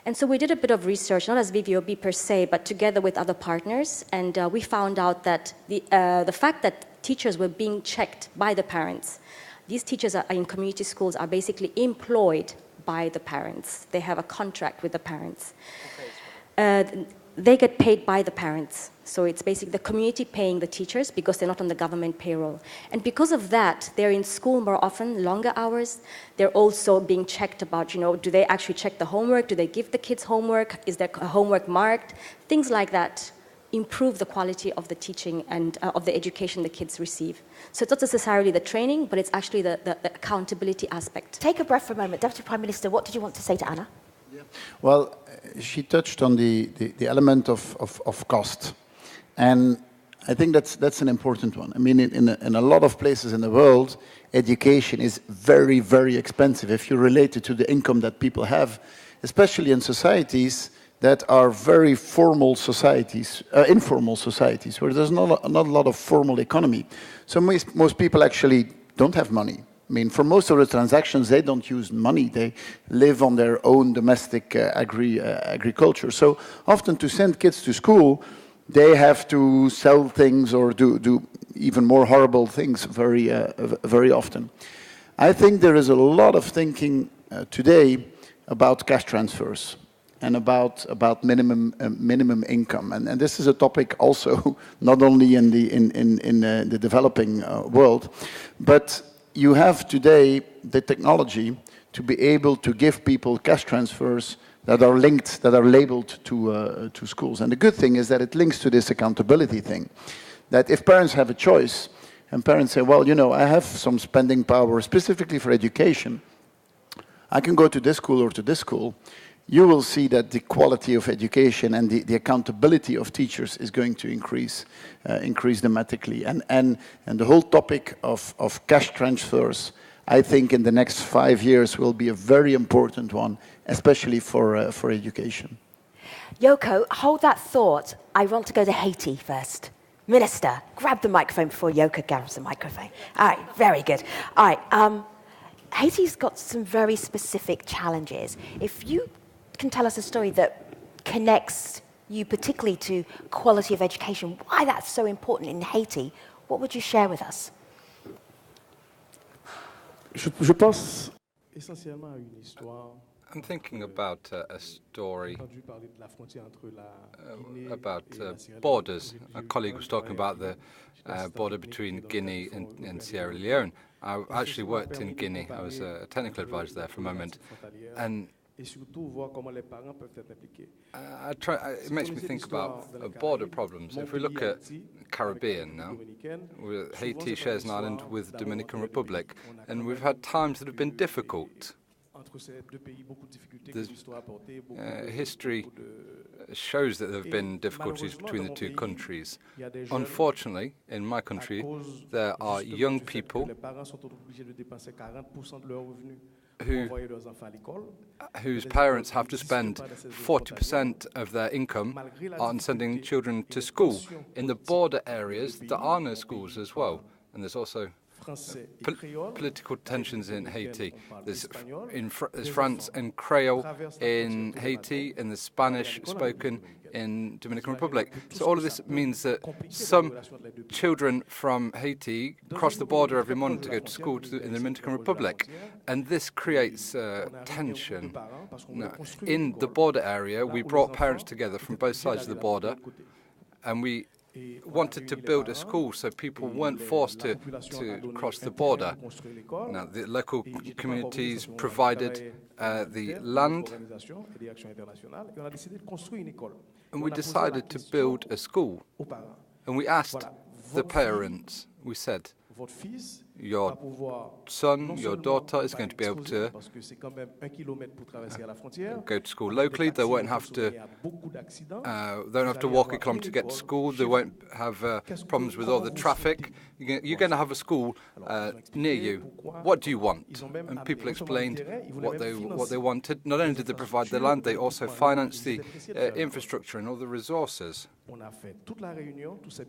And so we did a bit of research, not as VVOB per se, but together with other partners, and we found out that the fact that teachers were being checked by the parents. These teachers in community schools are basically employed by the parents. They have a contract with the parents. They get paid by the parents. So it's basically the community paying the teachers because they're not on the government payroll. And because of that, they're in school more often, longer hours. They're also being checked about, do they actually check the homework? Do they give the kids homework? Is their homework marked? Things like that improve the quality of the teaching and of the education the kids receive. So it's not necessarily the training, but it's actually the accountability aspect. Take a breath for a moment. Deputy Prime Minister, what did you want to say to Anna? Yeah. Well, she touched on the element of cost. And I think that's an important one. I mean, in a lot of places in the world, education is very, very expensive if you relate it to the income that people have, especially in societies that are very formal societies, informal societies, where there's not a lot of formal economy. So most people actually don't have money. I mean, for most of the transactions, they don't use money. They live on their own domestic agriculture. So often to send kids to school, they have to sell things or do even more horrible things very often. I think there is a lot of thinking today about cash transfers and about minimum income, and this is a topic also not only in the developing world, but you have today the technology to be able to give people cash transfers that are linked, that are labeled to schools. And the good thing is that it links to this accountability thing, that if parents have a choice, and parents say, well, you know, I have some spending power specifically for education, I can go to this school or to this school, you will see that the quality of education and the accountability of teachers is going to increase dramatically. And the whole topic of cash transfers, I think in the next 5 years will be a very important one, especially for education. Yoko, hold that thought. I want to go to Haiti first. Minister, grab the microphone before Yoko grabs the microphone. All right, very good. All right, Haiti's got some very specific challenges. If you can tell us a story that connects you particularly to quality of education, why that's so important in Haiti, what would you share with us? Je pense essentiellement à une histoire. I'm thinking about a story about borders. A colleague was talking about the border between Guinea and Sierra Leone. I actually worked in Guinea. I was a technical advisor there for a moment. And it makes me think about border problems. If we look at Caribbean now, Haiti shares an island with the Dominican Republic, and we've had times that have been difficult. History shows that there have been difficulties between the two countries. Unfortunately, in my country, there are young people whose parents have to spend 40% of their income on sending children to school. In the border areas, there are no schools as well, and there's also political tensions in Haiti. There's France and Creole in Haiti, and there's Spanish spoken in Dominican Republic. So all of this means that some children from Haiti cross the border every morning to go to school in the Dominican Republic, and this creates tension. Now, in the border area, we brought parents together from both sides of the border, and we wanted to build a school so people weren't forced to cross the border. Now, the local communities provided the land, and we decided to build a school. And we asked the parents, we said, your son, your daughter is going to be able to go to school locally. They won't have to walk a kilometre to get to school. They won't have problems with all the traffic. You're going to have a school near you. What do you want? And people explained what they wanted. Not only did they provide the land, they also financed the infrastructure and all the resources.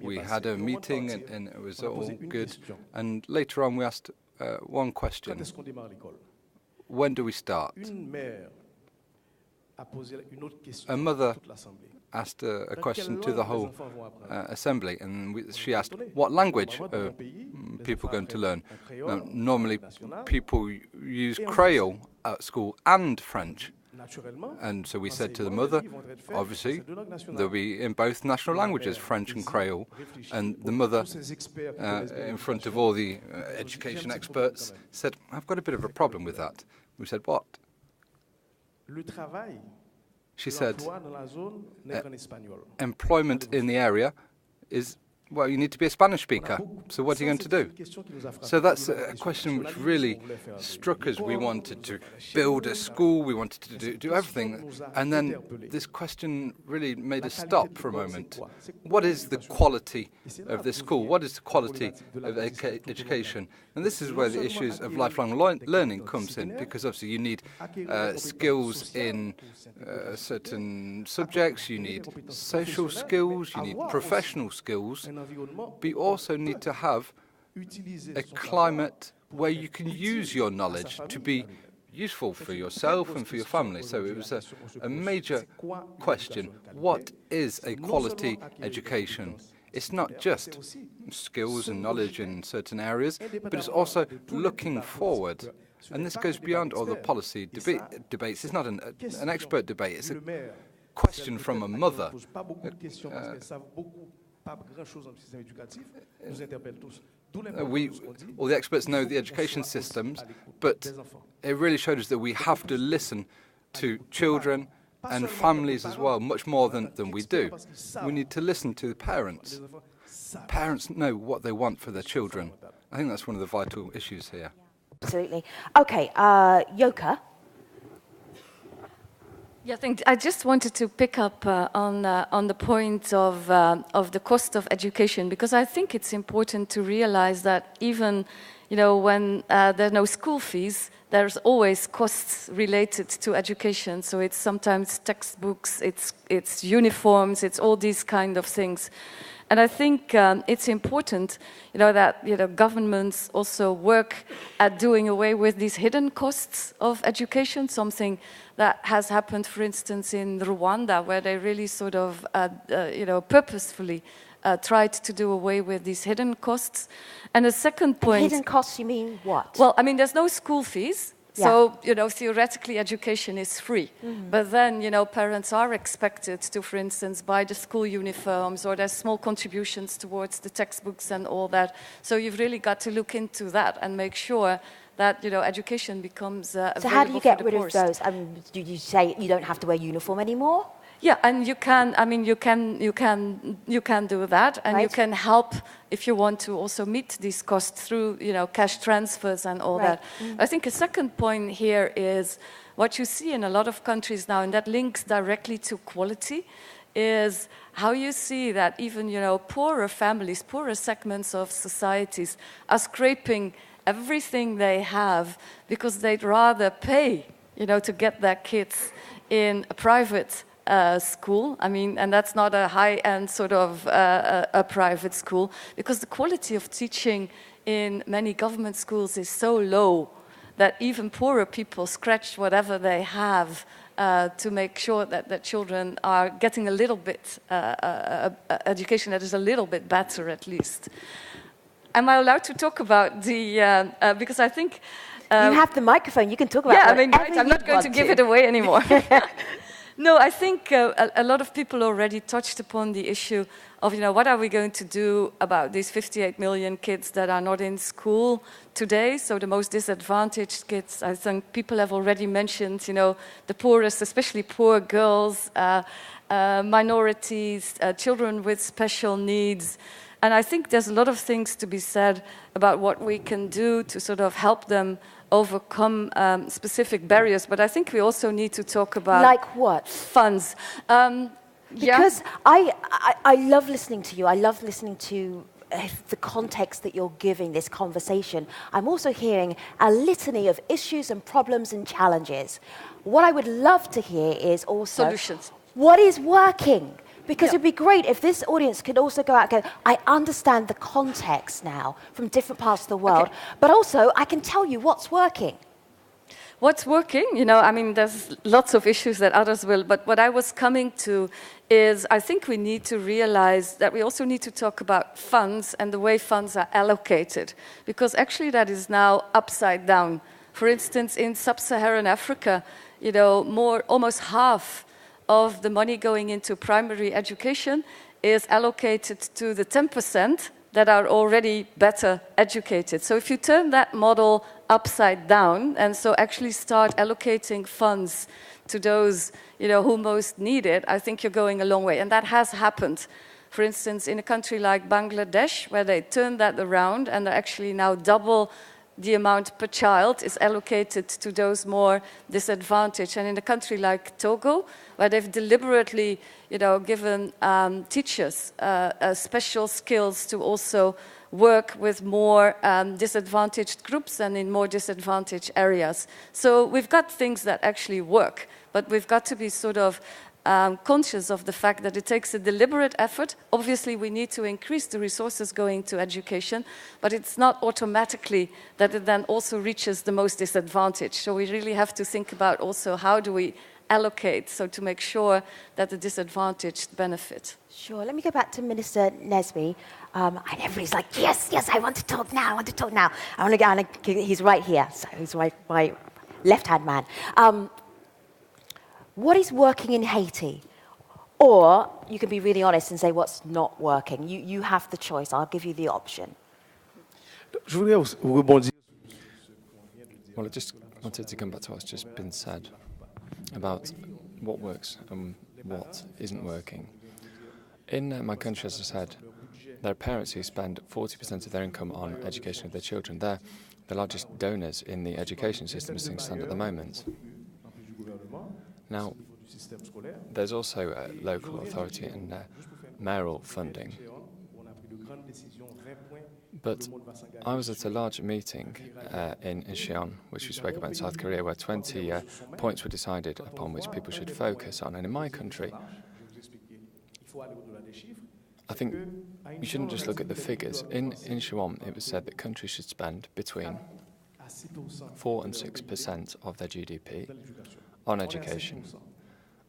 We had a meeting and it was all good. And later on we asked one question. When do we start? A mother asked a question to the whole assembly, and she asked, what language are people going to learn? Now, normally people use Creole at school and French. And so we said to the mother, obviously, they'll be in both national languages, French and Creole. And the mother, in front of all the education experts, said, I've got a bit of a problem with that. We said, what? She said, employment in the area is well, you need to be a Spanish speaker. So what are you going to do? So that's a question which really struck us. We wanted to build a school, we wanted to do everything. And then this question really made us stop for a moment. What is the quality of this school? What is the quality of education? And this is where the issues of lifelong learning comes in, because obviously you need skills in certain subjects, you need social skills, you need professional skills, but you also need to have a climate where you can use your knowledge to be useful for yourself and for your family. So it was a major question. What is a quality education? It's not just skills and knowledge in certain areas, but it's also looking forward. And this goes beyond all the policy debates. It's not an expert debate. It's a question from a mother. All the experts know the education systems, but it really showed us that we have to listen to children and families as well, much more than we do. We need to listen to the parents. Parents know what they want for their children. I think that's one of the vital issues here. Absolutely. Okay, Yoka. Yeah, I just wanted to pick up on the point of the cost of education, because I think it's important to realize that even, when there are no school fees, there's always costs related to education. So it's sometimes textbooks, it's uniforms, it's all these kind of things. And I think it's important, that governments also work at doing away with these hidden costs of education, something that has happened, for instance, in Rwanda, where they really sort of, purposefully tried to do away with these hidden costs. And the second point... And hidden costs, you mean what? Well, I mean, there's no school fees. So, theoretically education is free. Mm-hmm. But then, parents are expected to, for instance, buy the school uniforms, or there's small contributions towards the textbooks and all that. So you've really got to look into that and make sure that, education becomes available. So how do you get rid of those? Do you say you don't have to wear uniform anymore? Yeah, and you can do that, and you can help if you want to also meet these costs through, cash transfers and all that. I think a second point here is what you see in a lot of countries now, and that links directly to quality, is how you see that even, poorer families, poorer segments of societies are scraping everything they have because they'd rather pay, to get their kids in a private school. I mean, and that's not a high-end sort of a private school, because the quality of teaching in many government schools is so low that even poorer people scratch whatever they have to make sure that the children are getting a little bit education that is a little bit better, at least. Am I allowed to talk about the, because I think... you have the microphone, you can talk about it. Yeah, I mean, I'm not going to give it away anymore. No, I think a lot of people already touched upon the issue of, what are we going to do about these 58 million kids that are not in school today? So the most disadvantaged kids, I think people have already mentioned, the poorest, especially poor girls, minorities, children with special needs. And I think there's a lot of things to be said about what we can do to sort of help them overcome specific barriers, but I think we also need to talk about... Like what? Funds. Because I love listening to you. I love listening to the context that you're giving this conversation. I'm also hearing a litany of issues and problems and challenges. What I would love to hear is also... Solutions. What is working? Because it'd be great if this audience could also go out and go, I understand the context now from different parts of the world, but also I can tell you what's working. What's working? I mean, there's lots of issues that others will, but what I was coming to is I think we need to realize that we also need to talk about funds and the way funds are allocated, because actually that is now upside down. For instance, in sub-Saharan Africa, almost half of the money going into primary education is allocated to the 10% that are already better educated. So if you turn that model upside down, and so actually start allocating funds to those, who most need it, I think you're going a long way. And that has happened. For instance, in a country like Bangladesh, where they turned that around and they're actually now double the amount per child is allocated to those more disadvantaged. And in a country like Togo, where they've deliberately, given teachers special skills to also work with more disadvantaged groups and in more disadvantaged areas. So we've got things that actually work, but we've got to be sort of conscious of the fact that it takes a deliberate effort. Obviously, we need to increase the resources going to education, but it's not automatically that it then also reaches the most disadvantaged. So we really have to think about also how do we allocate, so to make sure that the disadvantaged benefit. Sure. Let me go back to Minister Nesby. And everybody's like, yes, I want to talk now, I want to go, he's right here, so he's my left-hand man. What is working in Haiti? Or you can be really honest and say what's not working. You have the choice. I'll give you the option. Well, I just wanted to come back to what's just been said about what works and what isn't working. In my country, as I said, there are parents who spend 40% of their income on education of their children. They're the largest donors in the education system as things stand at the moment. Now, there's also local authority and mayoral funding. But I was at a large meeting in Incheon, which we spoke about in South Korea, where 20 points were decided upon which people should focus on. And in my country, I think you shouldn't just look at the figures. In Incheon, it was said that countries should spend between 4 and 6% of their GDP on education,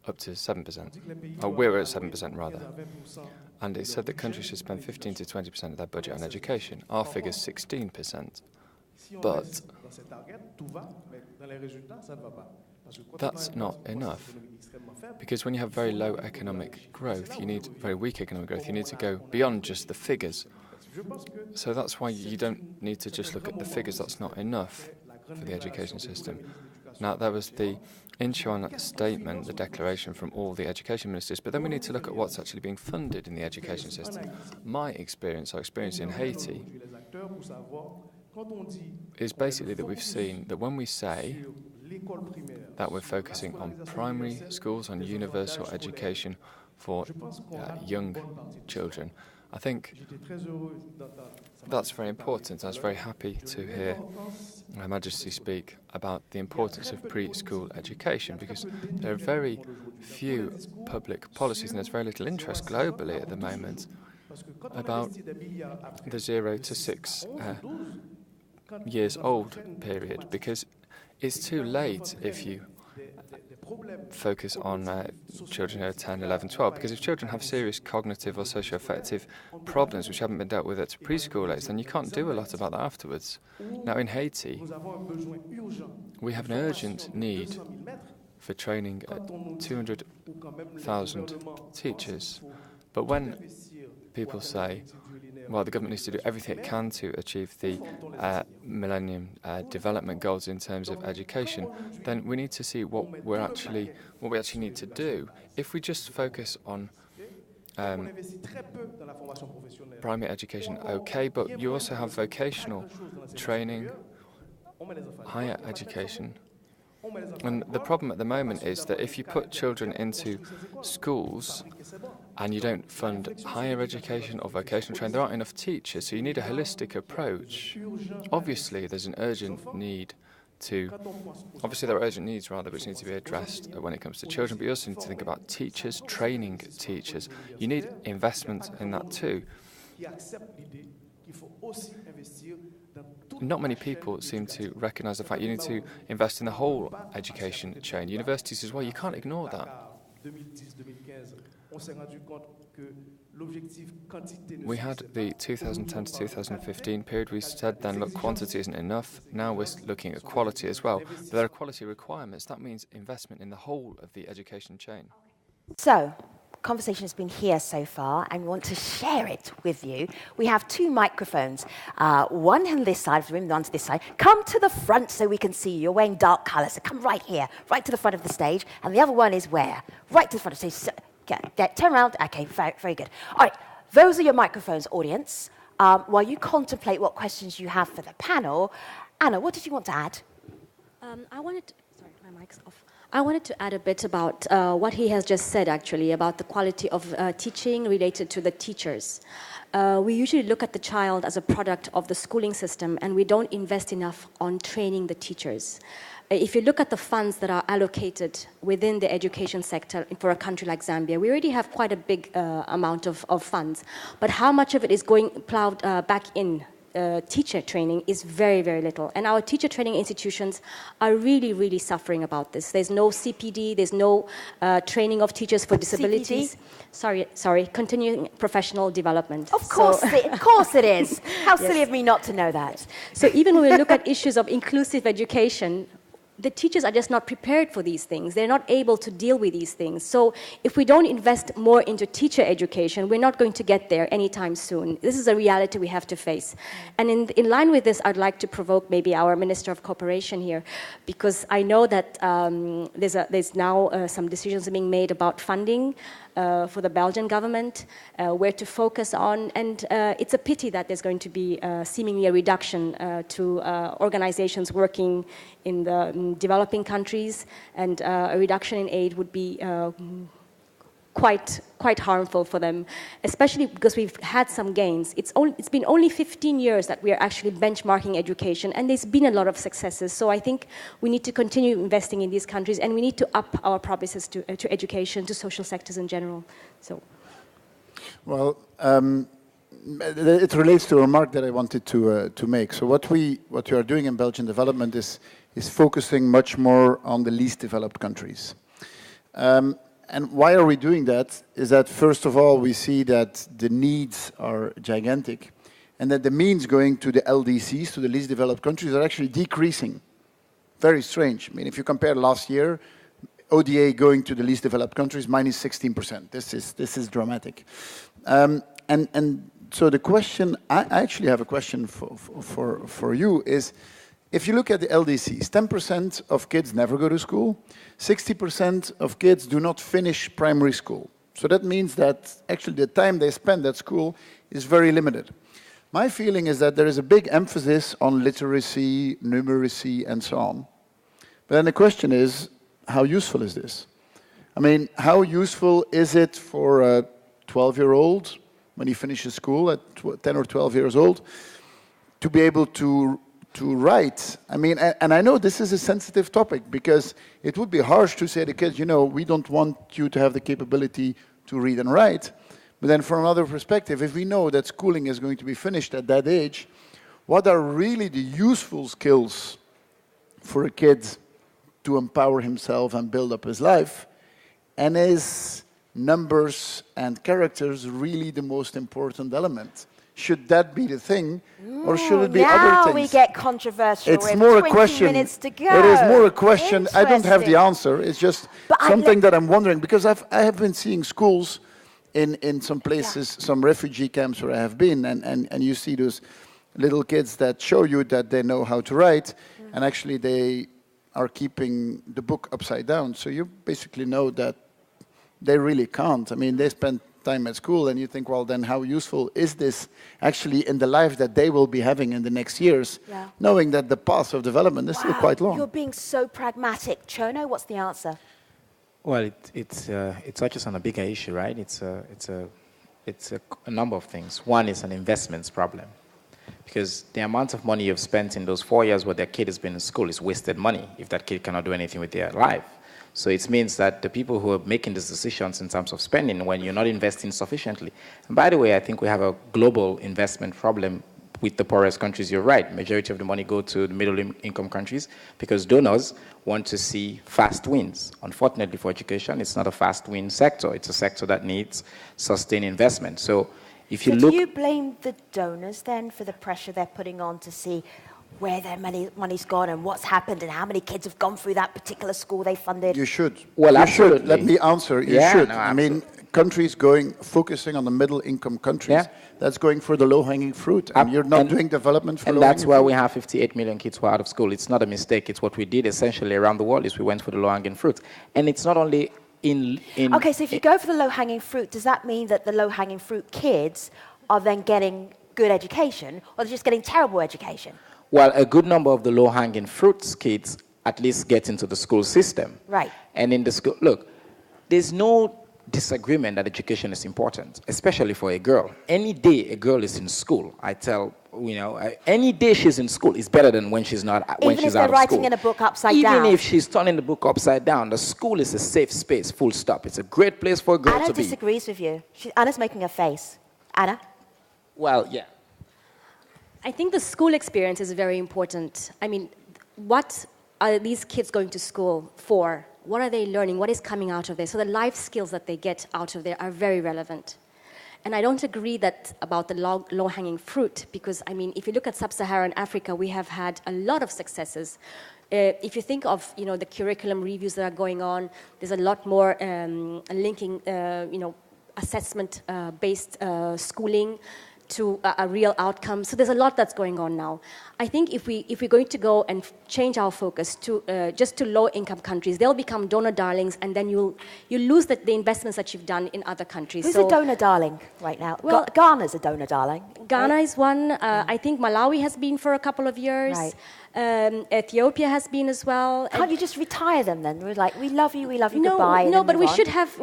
up to 7%. Oh, we're at 7% rather. And it said that countries should spend 15 to 20% of their budget on education. Our figure's 16%. But that's not enough. Because when you have very low economic growth, very weak economic growth, you need to go beyond just the figures. So that's why you don't need to just look at the figures. That's not enough for the education system. Now, there was the Incheon statement, the declaration from all the education ministers, but then we need to look at what's actually being funded in the education system. My experience, our experience in Haiti, is basically that we've seen that when we say that we're focusing on primary schools, on universal education for young children, I think that's very important. I was very happy to hear Her Majesty speak about the importance of preschool education, because there are very few public policies and there's very little interest globally at the moment about the 0 to 6 years old period, because it's too late if you focus on children who are 10, 11, 12, because if children have serious cognitive or socio-affective problems which haven't been dealt with at preschool age, then you can't do a lot about that afterwards. Now, in Haiti, we have an urgent need for training 200,000 teachers. But when people say, well, the government needs to do everything it can to achieve the Millennium Development Goals in terms of education, then we need to see what we actually need to do. If we just focus on primary education, okay, but you also have vocational training, higher education. And the problem at the moment is that if you put children into schools and you don't fund higher education or vocational training, there aren't enough teachers, so you need a holistic approach. Obviously, there are urgent needs which need to be addressed when it comes to children, but you also need to think about teachers, training teachers. You need investment in that too. Not many people seem to recognise the fact you need to invest in the whole education chain. Universities as well, you can't ignore that. We had the 2010 to 2015 period. We said then, look, quantity isn't enough. Now we're looking at quality as well. But there are quality requirements. That means investment in the whole of the education chain. So, conversation has been here so far, and we want to share it with you. We have 2 microphones, one on this side of the room, one on this side. Come to the front so we can see you. You're wearing dark colours, so come right here, right to the front of the stage. And the other one is where? Right to the front of the stage. So, turn around. Okay, very good. All right. those are your microphones, audience. While you contemplate what questions you have for the panel, Anna, what did you want to add? Sorry, my mic's off. I wanted to add a bit about what he has just said, actually, about the quality of teaching related to the teachers. We usually look at the child as a product of the schooling system, and we don't invest enough on training the teachers. If you look at the funds that are allocated within the education sector for a country like Zambia, we already have quite a big amount of funds. But how much of it is going plowed back in teacher training is very, very little. And our teacher training institutions are really, really suffering about this. There's no CPD, there's no training of teachers for disabilities. CPD? Sorry, continuing professional development. Of course, of course it is. How silly of me not to know that. So even when we look at issues of inclusive education, the teachers are just not prepared for these things. They're not able to deal with these things. So if we don't invest more into teacher education, we're not going to get there anytime soon. This is a reality we have to face. And in line with this, I'd like to provoke maybe our Minister of Cooperation here, because I know that there's now some decisions being made about funding for the Belgian government, where to focus on, and it's a pity that there's going to be seemingly a reduction to organizations working in the developing countries, and a reduction in aid would be quite harmful for them, especially because we've had some gains. It's been only 15 years that we are actually benchmarking education, and there's been a lot of successes. So I think we need to continue investing in these countries, and we need to up our promises to education, to social sectors in general. So, well, it relates to a remark that I wanted to make. So what we are doing in Belgian development is focusing much more on the least developed countries. And why are we doing that? Is that, first of all, we see that the needs are gigantic, and that the means going to the LDCs, to the least developed countries, are actually decreasing. Very strange. I mean, if you compare last year, ODA going to the least developed countries, minus 16%. This is dramatic. And so the question, I actually have a question for you is, if you look at the LDCs, 10% of kids never go to school, 60% of kids do not finish primary school. So that means that actually the time they spend at school is very limited. My feeling is that there is a big emphasis on literacy, numeracy, and so on. But then the question is, how useful is this? I mean, how useful is it for a 12-year-old when he finishes school at 10 or 12 years old to be able to write? I mean, and I know this is a sensitive topic, because it would be harsh to say to kids, you know, we don't want you to have the capability to read and write. But then from another perspective, if we know that schooling is going to be finished at that age, what are really the useful skills for a kid to empower himself and build up his life? And is numbers and characters really the most important element? Should that be the thing, or should it be other things? Now we get controversial. It's more a 20 question. minutes to go. It is more a question. I don't have the answer. It's just something that I'm wondering, because I have been seeing schools in some places, some refugee camps where I have been, and you see those little kids that show you that they know how to write, and actually they are keeping the book upside down. So you basically know that they really can't. I mean, they spend time at school, and you think, well, then how useful is this actually in the life that they will be having in the next years, knowing that the path of development is still quite long? You're being so pragmatic. Chono, what's the answer? Well, it touches on a bigger issue, right? It's a number of things. One is an investments problem, because the amount of money you've spent in those 4 years where their kid has been in school is wasted money if that kid cannot do anything with their life. So it means that the people who are making these decisions in terms of spending, when you're not investing sufficiently. And by the way, I think we have a global investment problem with the poorest countries. You're right. Majority of the money go to the middle income countries because donors want to see fast wins. Unfortunately for education, it's not a fast win sector. It's a sector that needs sustained investment. So if you look... do you blame the donors then for the pressure they're putting on to see where their money's gone and what's happened and how many kids have gone through that particular school they funded? You should. Well, you absolutely. should. Let me answer. You should. No, I mean, countries focusing on the middle income countries, that's going for the low-hanging fruit. And you're not doing development for low-hanging fruit. And that's why we have 58 million kids who are out of school. It's not a mistake. It's what we did essentially around the world, is we went for the low-hanging fruit. And it's not only Okay, so if you go for the low-hanging fruit, does that mean that the low-hanging fruit kids are then getting good education, or they're just getting terrible education? Well, a good number of the low-hanging fruits kids at least get into the school system. Right. And in the school, look, there's no disagreement that education is important, especially for a girl. Any day a girl is in school, I tell, any day she's in school is better than when she's not, when she's out of school. Even if they're writing in a book upside down? Even if she's turning the book upside down, the school is a safe space, full stop. It's a great place for a girl to be. Anna disagrees with you. Anna's making a face. Anna? Well, yeah. I think the school experience is very important. I mean, what are these kids going to school for? What are they learning? What is coming out of there? So the life skills that they get out of there are very relevant. And I don't agree about the low-hanging fruit, because, I mean, if you look at sub-Saharan Africa, we have had a lot of successes. If you think of, the curriculum reviews that are going on, there's a lot more linking, assessment-based schooling to a real outcome. So there's a lot that's going on now. I think if we're going to go and change our focus to just to low-income countries, they'll become donor darlings, and then you lose the investments that you've done in other countries. Who's a donor darling right now? Well, Ghana's a donor darling. Ghana is one. I think Malawi has been for a couple of years. Right. Ethiopia has been as well. Can't you just retire them then? We're like, we love you, no, goodbye. No, but we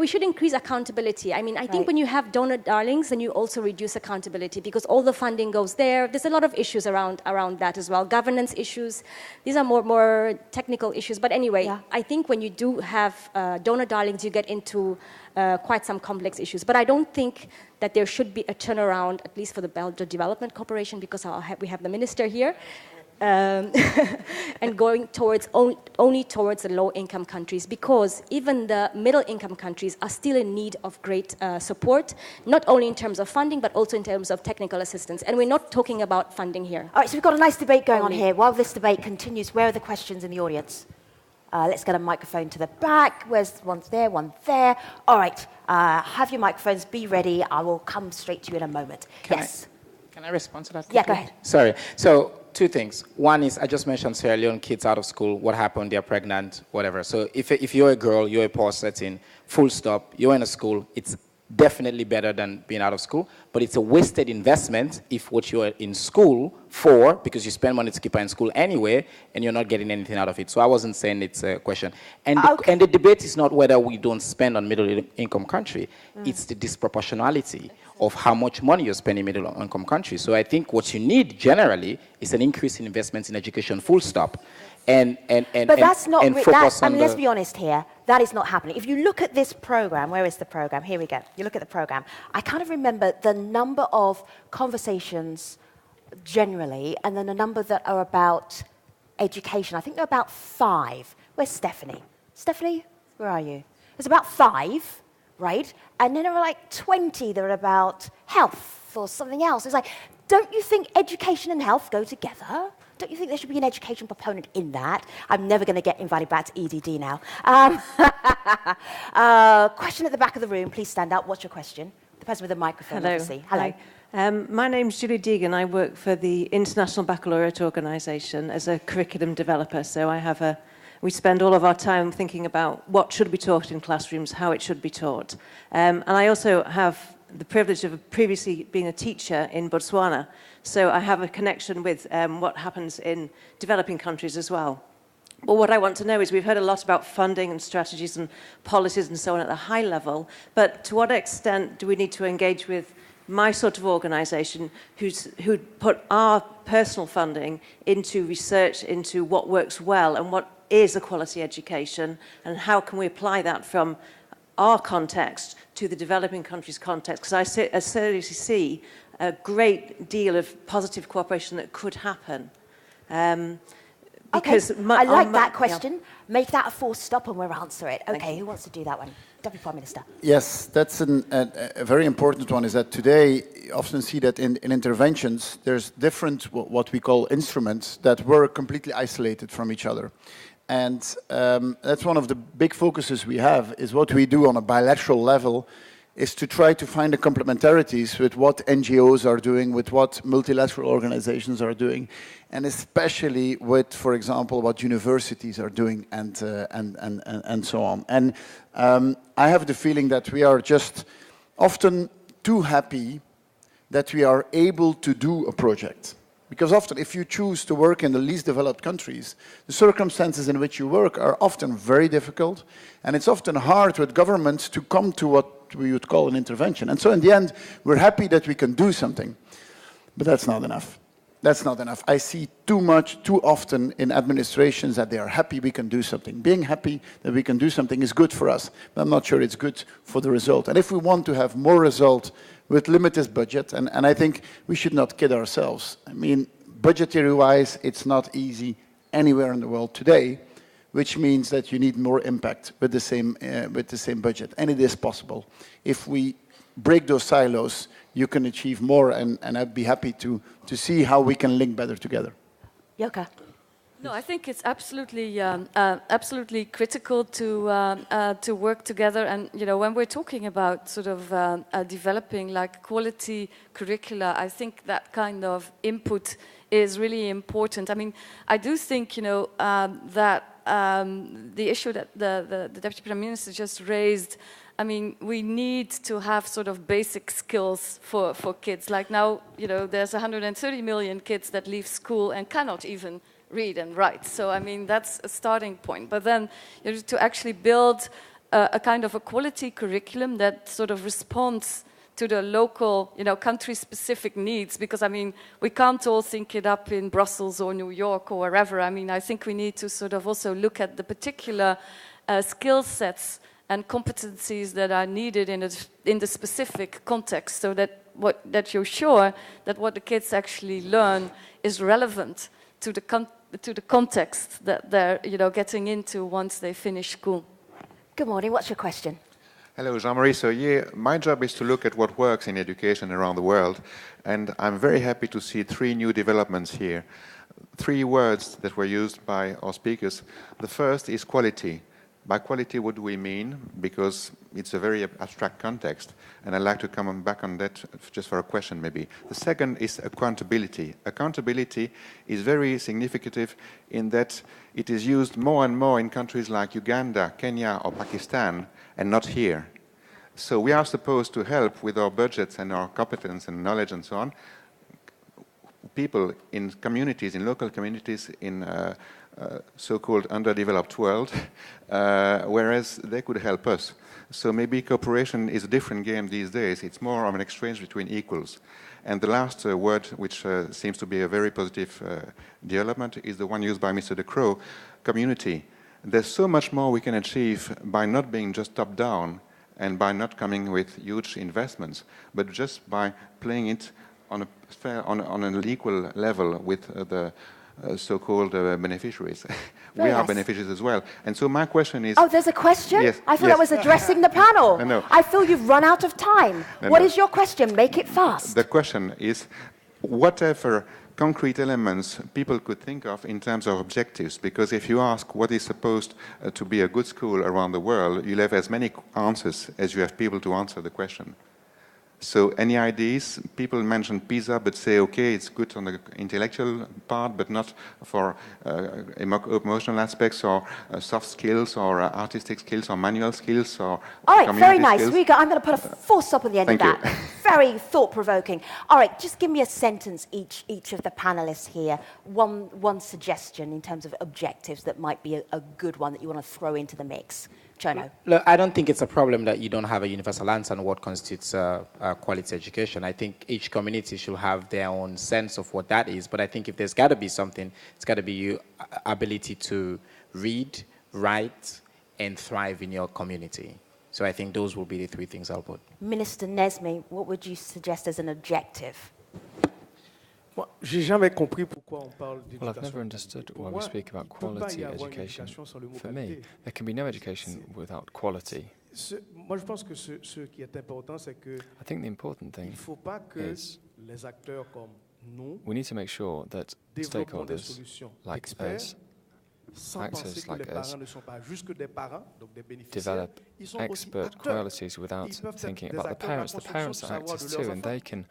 should increase accountability. I mean, I think when you have donor darlings, then you also reduce accountability, because all the funding goes there. There's a lot of issues around that as well. Governance issues. These are more technical issues. But anyway, I think when you do have donor darlings, you get into quite some complex issues. But I don't think that there should be a turnaround, at least for the Belgian Development Corporation, because we have the minister here. And going only towards the low-income countries, because even the middle-income countries are still in need of great support, not only in terms of funding, but also in terms of technical assistance. And we're not talking about funding here. All right, so we've got a nice debate going on here. While this debate continues, where are the questions in the audience? Let's get a microphone to the back. Where's one there, one there? All right, have your microphones, be ready. I will come straight to you in a moment. Yes? Can I respond to that quickly? Yeah, go ahead. Sorry. So, two things. One is, I just mentioned Sierra Leone kids out of school, what happened, they're pregnant, whatever. So if you're a girl, you're a poor setting, full stop, you're in a school, it's definitely better than being out of school, but it's a wasted investment if what you're in school for, because you spend money to keep her in school anyway, and you're not getting anything out of it. So I wasn't saying it's a question. And the debate is not whether we don't spend on middle-income country, it's the disproportionality of how much money you're spending in middle-income countries. So I think what you need generally is an increase in investments in education, full stop. But that's not, focus on let's be honest here, that is not happening. If you look at this program, where is the program? Here we go. You look at the program. I kind of remember the number of conversations generally, and then a number that are about education. I think there are about 5. Where's Stephanie? Stephanie, where are you? There's about 5, right? And then there are like 20 that are about health or something else. It's like, don't you think education and health go together? Don't you think there should be an education proponent in that? I'm never going to get invited back to EDD now. Question at the back of the room. Please stand up. What's your question? The person with the microphone, Hello. obviously. Hello. My name's Julie Deegan. I work for the International Baccalaureate Organisation as a curriculum developer. So we spend all of our time thinking about what should be taught in classrooms, how it should be taught. And I also have the privilege of previously being a teacher in Botswana. So I have a connection with what happens in developing countries as well. But what I want to know is, we've heard a lot about funding and strategies and policies and so on at the high level, but to what extent do we need to engage with my sort of organisation who put our personal funding into research into what works well and what is a quality education, and how can we apply that from our context to the developing countries' context? Because I seriously see a great deal of positive cooperation that could happen. Because okay, I like that question. Yeah. Make that a full stop and we'll answer it. Okay, who wants to do that one? Deputy Prime Minister. Yes, that's a very important one, is that today you often see that in interventions there's different what we call instruments that were completely isolated from each other. And that's one of the big focuses we have, is what we do on a bilateral level is to try to find the complementarities with what NGOs are doing, with what multilateral organizations are doing, and especially with, for example, what universities are doing and so on. And I have the feeling that we are just often too happy that we are able to do a project. Because often, if you choose to work in the least developed countries, the circumstances in which you work are often very difficult, and it's often hard with governments to come to what we would call an intervention. And so in the end, we're happy that we can do something, but that's not enough. That's not enough. I see too often in administrations that they are happy we can do something. Being happy that we can do something is good for us, but I'm not sure it's good for the result. And if we want to have more result with limited budget, and I think we should not kid ourselves. I mean, budgetary-wise, it's not easy anywhere in the world today, which means that you need more impact with the same budget, and it is possible. If we break those silos, you can achieve more, and I'd be happy to see how we can link better together. Yoka. No, I think it's absolutely critical to work together. And when we're talking about sort of developing like quality curricula, I think that kind of input is really important. I mean, I do think that the issue that the Deputy Prime Minister just raised. I mean, we need to have sort of basic skills for kids. Like now, there's 130 million kids that leave school and cannot even read and write. So, I mean, that's a starting point. But then to actually build a kind of a quality curriculum that sort of responds to the local, country-specific needs. Because, I mean, we can't all think it up in Brussels or New York or wherever. I mean, I think we need to sort of also look at the particular skill sets and competencies that are needed in the specific context, so that you're sure that what the kids actually learn is relevant to the context that they're getting into once they finish school. Good morning. What's your question? Hello, Jean-Marie. So my job is to look at what works in education around the world, and I'm very happy to see 3 new developments here. 3 words that were used by our speakers. The first is quality. By quality, what do we mean? Because it's a very abstract context, and I'd like to come back on that just for a question maybe. The second is accountability. Accountability is very significant in that it is used more and more in countries like Uganda, Kenya, or Pakistan, and not here. So we are supposed to help with our budgets and our competence and knowledge and so on, people in communities, in local communities, in so-called underdeveloped world, whereas they could help us. So maybe cooperation is a different game these days. It's more of an exchange between equals. And the last word, which seems to be a very positive development, is the one used by Mr. De Croo, community. There's so much more we can achieve by not being just top-down and by not coming with huge investments, but just by playing it on an equal level with the so-called beneficiaries. We are beneficiaries as well. And so my question is... Oh, there's a question? Yes, I thought I was addressing the panel. No. I feel you've run out of time. What is your question? Make it fast. The question is, whatever concrete elements people could think of in terms of objectives, because if you ask what is supposed to be a good school around the world, you'll have as many answers as you have people to answer the question. So any ideas? People mention PISA, but say, okay, it's good on the intellectual part, but not for emotional aspects or soft skills or artistic skills or manual skills or all right, very nice. Skills. I'm going to put a full stop at the end of that. Very thought-provoking. All right, just give me a sentence, each of the panelists here. One suggestion in terms of objectives that might be a good one that you want to throw into the mix. Chono. Look, I don't think it's a problem that you don't have a universal answer on what constitutes quality education. I think each community should have their own sense of what that is. But I think if there's got to be something, it's got to be your ability to read, write, and thrive in your community. So I think those will be the 3 things I'll put. Minister Nesme, what would you suggest as an objective? Well, I've never understood why we speak about quality education. For me, there can be no education without quality. I think the important thing is we need to make sure that stakeholders like us actors like us develop expert qualities without thinking about the parents. The parents are actors too, and they can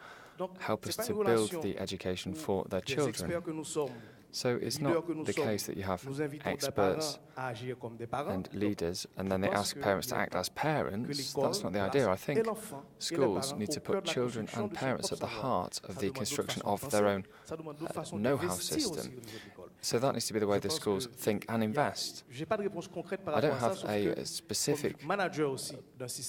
help us to build the education for their children. So it's not the case that you have experts and leaders and then they ask parents to act as parents. That's not the idea. I think schools need to put children and parents at the heart of the construction of their own know-how system. So that needs to be the way the schools think and invest. I don't have a specific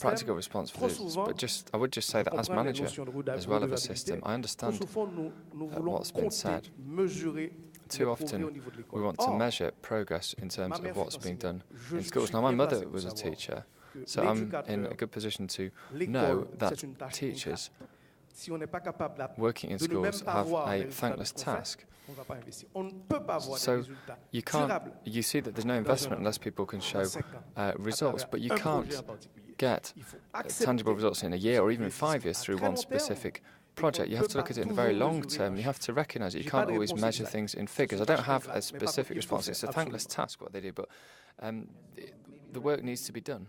practical response for this, but I would just say that as manager, as well as a system, I understand what's been said. Too often we want to measure progress in terms of what's being done in schools. Now, my mother was a teacher, so I'm in a good position to know that teachers working in schools have a thankless task. So you see that there's no investment unless people can show results, but you can't get tangible results in a year or even in 5 years through one specific project. You have to look at it in the very long term. You have to recognise it. You can't always measure things in figures. I don't have a specific response. It's a thankless task what they do, but the work needs to be done.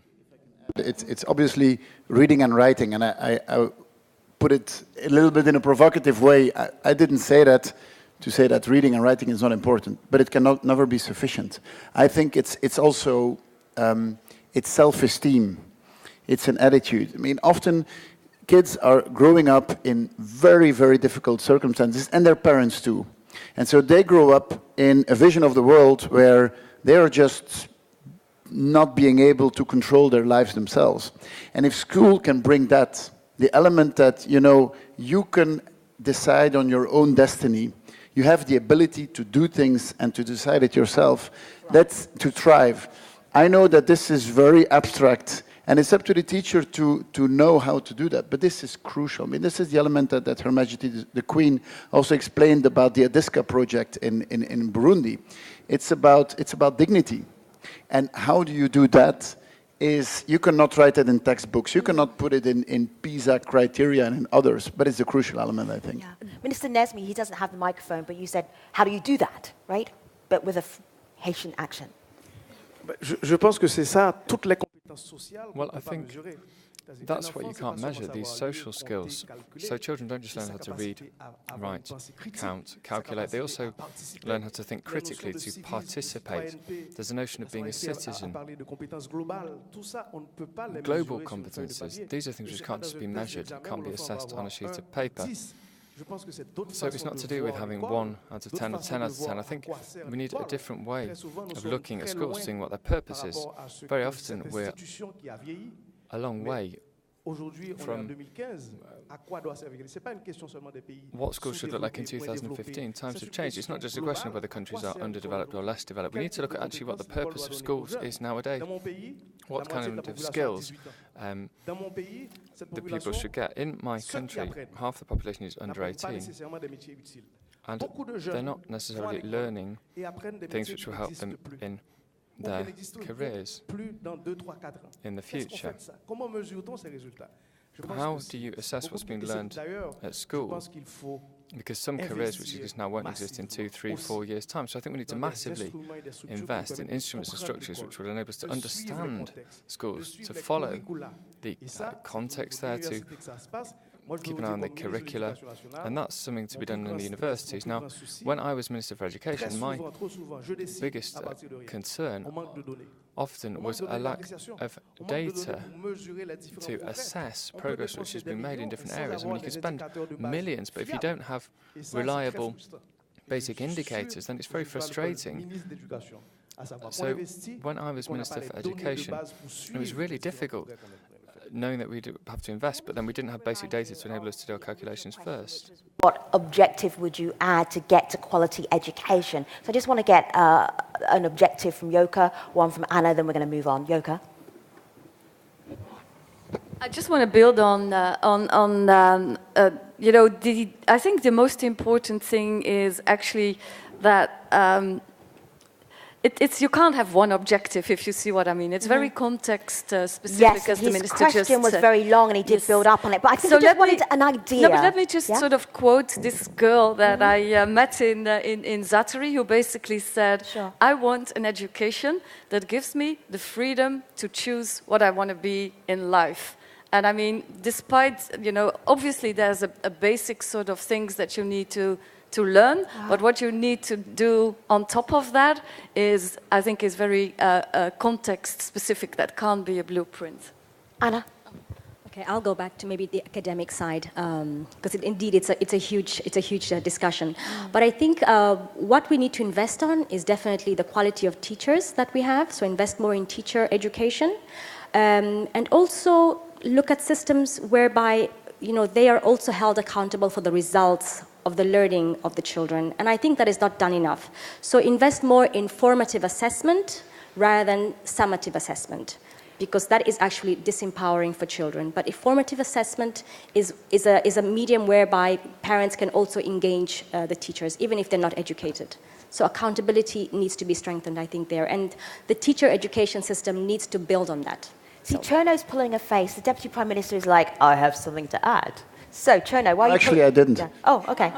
It's obviously reading and writing, and I put it a little bit in a provocative way. I didn't say that to say that reading and writing is not important, but it cannot never be sufficient. I think it's also it's self-esteem. It's an attitude. I mean, often kids are growing up in very, very difficult circumstances, and their parents too. And so they grow up in a vision of the world where they are just not being able to control their lives themselves. And if school can bring that, the element that, you know, you can decide on your own destiny, you have the ability to do things and to decide it yourself, that's to thrive. I know that this is very abstract, and it's up to the teacher to know how to do that. But this is crucial. I mean, this is the element that Her Majesty the Queen also explained about the Adiska project in Burundi. It's about dignity. And how do you do that is you cannot write it in textbooks. You cannot put it in PISA criteria and in others. But it's a crucial element, I think. Yeah. Minister Nesmi, he doesn't have the microphone, but you said, how do you do that, right? But with a Haitian accent. Je pense que c'est ça, toutes les compétences sociales. Well, I think that's what you can't measure, these social skills. So children don't just learn how to read, write, count, calculate. They also learn how to think critically, to participate. There's a notion of being a citizen. Global competences, these are things which can't just be measured, can't be assessed on a sheet of paper. So it's not to do with having 1 out of 10 or 10 out of 10. I think we need a different way of looking at schools, seeing what their purpose is. Very often we're a long way from what schools should look like in 2015. Times have changed. It's not just a question of whether countries are underdeveloped or less developed. We need to look at actually what the purpose of schools is nowadays. What kind of skills the people should get. In my country, half the population is under 18. And they're not necessarily learning things which will help them in their careers in the future. How do you assess what's being learned at school? Because some careers which exist now won't exist in 2, 3, 4 years' time. So I think we need to massively invest in instruments and structures which will enable us to understand schools, to follow the context there, to keep an eye on the curricula, and that's something to be done in the universities. Now, when I was Minister for Education, my biggest concern often was a lack of data to assess progress which has been made in different areas. I mean, you can spend millions, but if you don't have reliable basic indicators, then it's very frustrating. So when I was Minister for Education, it was really difficult knowing that we'd have to invest, but then we didn't have basic data to enable us to do our calculations first. What objective would you add to get to quality education? So I just want to get an objective from Joka, one from Anna, then we're going to move on. Joka? I just want to build on you know, I think the most important thing is actually that it's you can't have one objective, if you see what I mean. It's very context specific, Yes, as the his minister question was very long, and he did build up on it. But I think So he just let me- wanted an idea. No, but let me just Yeah? sort of quote this girl that I met in Zaatari, who basically said, Sure. I want an education that gives me the freedom to choose what I want to be in life. And I mean, despite, obviously there's a basic sort of things that you need to learn, but what you need to do on top of that is, I think, is very context specific. That can't be a blueprint. Anna? Okay, I'll go back to maybe the academic side, because indeed it's a huge discussion. But I think what we need to invest on is definitely the quality of teachers that we have. So invest more in teacher education, and also look at systems whereby they are also held accountable for the results of the learning of the children. And I think that is not done enough. So invest more in formative assessment rather than summative assessment, because that is actually disempowering for children. But if formative assessment is a medium whereby parents can also engage the teachers, even if they're not educated. So accountability needs to be strengthened, I think, there. And the teacher education system needs to build on that. See, Chono's pulling a face. The Deputy Prime Minister is like, I have something to add. So, Chono, why are you... Actually, I didn't. Yeah. Oh, okay.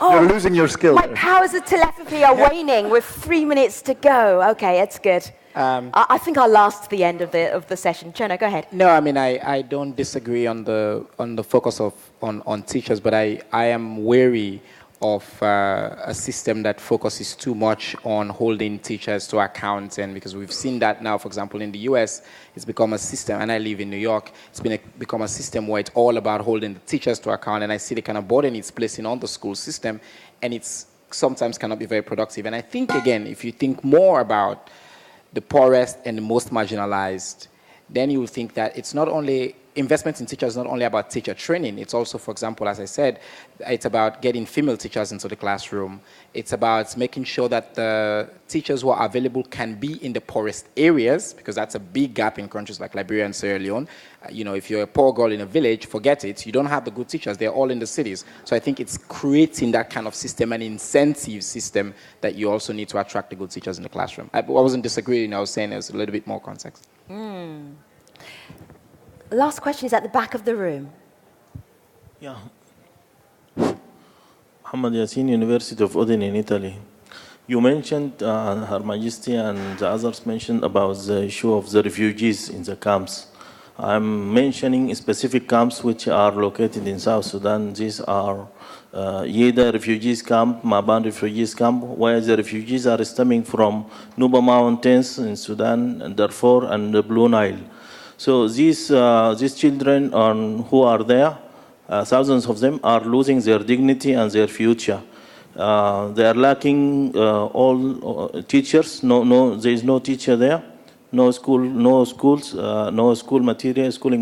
You're losing your skill. My powers of telepathy are waning with 3 minutes to go. Okay, it's good. I think I'll last to the end of the session. Chono, go ahead. No, I mean, I don't disagree on the focus on teachers, but I am wary of a system that focuses too much on holding teachers to account. And because we've seen that now, for example, in the US, it's become a system, and I live in New York, it's become a system where it's all about holding the teachers to account, and I see the kind of burden it's placing on the school system, and it's sometimes cannot be very productive. And I think, again, if you think more about the poorest and the most marginalized, then you will think that it's not only investment in teachers is not only about teacher training. It's also, for example, as I said, it's about getting female teachers into the classroom. It's about making sure that the teachers who are available can be in the poorest areas, because that's a big gap in countries like Liberia and Sierra Leone. If you're a poor girl in a village, forget it. You don't have the good teachers. They're all in the cities. So I think it's creating that kind of system, an incentive system, that you also need to attract the good teachers in the classroom. I wasn't disagreeing. I was saying there's a little bit more context. Last question is at the back of the room. Yeah. Muhammad Yassin, University of Udine in Italy. You mentioned, Her Majesty and the others mentioned about the issue of the refugees in the camps. I'm mentioning specific camps which are located in South Sudan. These are Yeda refugees camp, Maban refugees camp, where the refugees are stemming from Nuba Mountains in Sudan, and Darfur, and the Blue Nile. So these children who are there, thousands of them are losing their dignity and their future. They are lacking all teachers. There is no teacher there, no schools, no schooling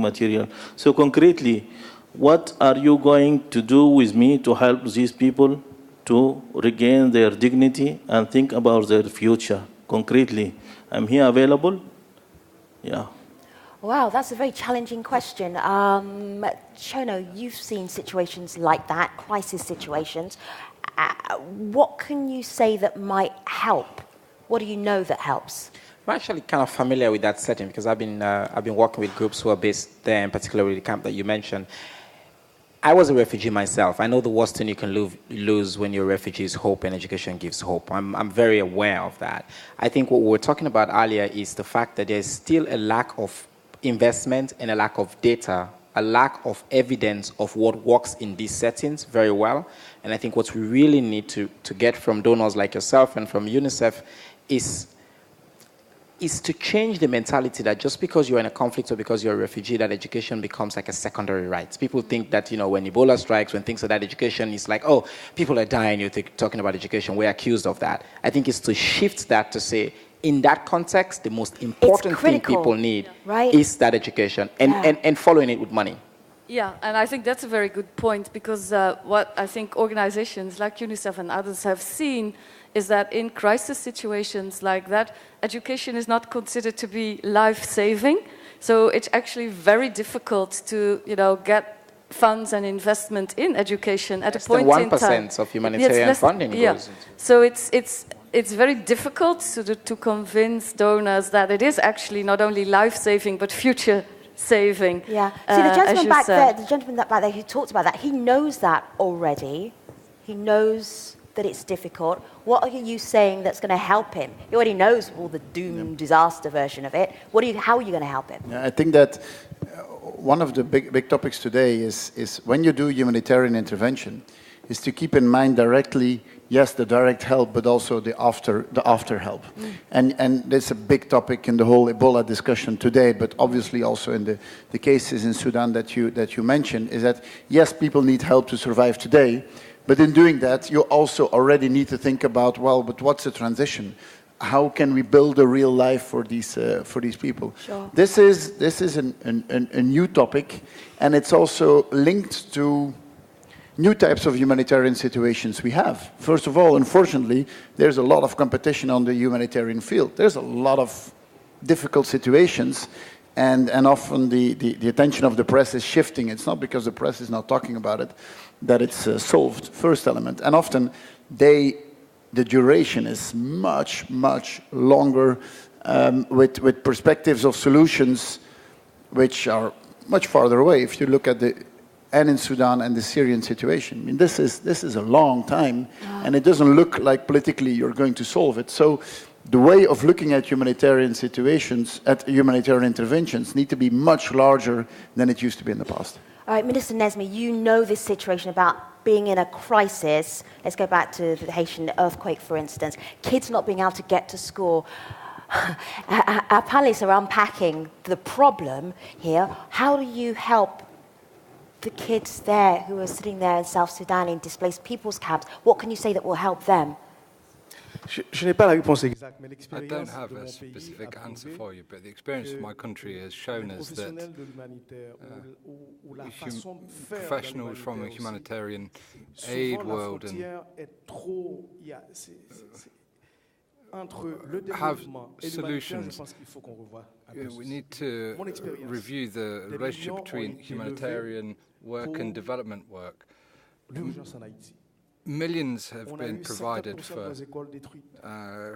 material. So concretely, what are you going to do with me to help these people to regain their dignity and think about their future concretely? I'm here available. Yeah. Wow, that's a very challenging question. Chono, you've seen situations like that, crisis situations. What can you say that might help? What do you know that helps? I'm actually kind of familiar with that setting, because I've been working with groups who are based there, and particularly the camp that you mentioned. I was a refugee myself. I know the worst thing you can lose when you're a refugee is hope, and education gives hope. I'm very aware of that. I think what we were talking about earlier is the fact that there's still a lack of investment and a lack of data, a lack of evidence of what works in these settings very well. And I think what we really need to get from donors like yourself and from UNICEF is to change the mentality that just because you're in a conflict or because you're a refugee, that education becomes like a secondary right. People think that, when Ebola strikes, when things like that, education is like, oh, people are dying, you're talking about education. We're accused of that. I think it's to shift that to say, in that context, the most important thing people need is that education, and following it with money. Yeah, and I think that's a very good point, because what I think organizations like UNICEF and others have seen is that in crisis situations like that, education is not considered to be life-saving. So it's actually very difficult to, get funds and investment in education at Less a point than in time. 1% of humanitarian funding goes into. So it's very difficult to convince donors that it is actually not only life-saving but future-saving. Yeah. See, the gentleman back said. there, the gentleman back there who talked about that, he knows that already. He knows that it's difficult. What are you saying that's going to help him? He already knows all the doom disaster version of it. How are you going to help him? Yeah, I think that one of the big topics today is when you do humanitarian intervention, is to keep in mind directly, yes, the direct help, but also the after help. And that's a big topic in the whole Ebola discussion today, but obviously also in the cases in Sudan that you mentioned, is that yes, people need help to survive today, but in doing that, you also already need to think about, well, but what's the transition? How can we build a real life for these people? Sure. This is a new topic, and it's also linked to new types of humanitarian situations we have. First of all, unfortunately, there's a lot of competition on the humanitarian field. There's a lot of difficult situations, and often the attention of the press is shifting. It's not because the press is not talking about it that it's solved, first element. And often the duration is much, much longer with perspectives of solutions which are much farther away. If you look at and in Sudan and the Syrian situation, I mean, this is a long time, and it doesn't look like politically you're going to solve it. So the way of looking at humanitarian situations, at humanitarian interventions, need to be much larger than it used to be in the past. All right, Minister Nesme, you know this situation about being in a crisis. Let's go back to the Haitian earthquake, for instance. Kids not being able to get to school. Our panelists are unpacking the problem here. How do you help the kids there who are sitting there in South Sudan in displaced people's camps? What can you say that will help them? Je n'ai pas la réponse exacte, mais I l'expérience don't de have a mon pays specific a answer prouvé for you, but the experience of my country has shown les us that professionnels de l'humanitaire ou la façon de faire de professionals from the l'humanitaire humanitarian aussi, aid souvent la world and frontière est trop, entre le have développement et l'humanitaire, je solutions. pense qu'il faut qu'on revoie un peu We ceci. need to Mon expérience, review the des relationship millions ont between été humanitarian work pour and development work. l'urgence en Haïti. Millions have On a been eu provided 50% de nos écoles détruites.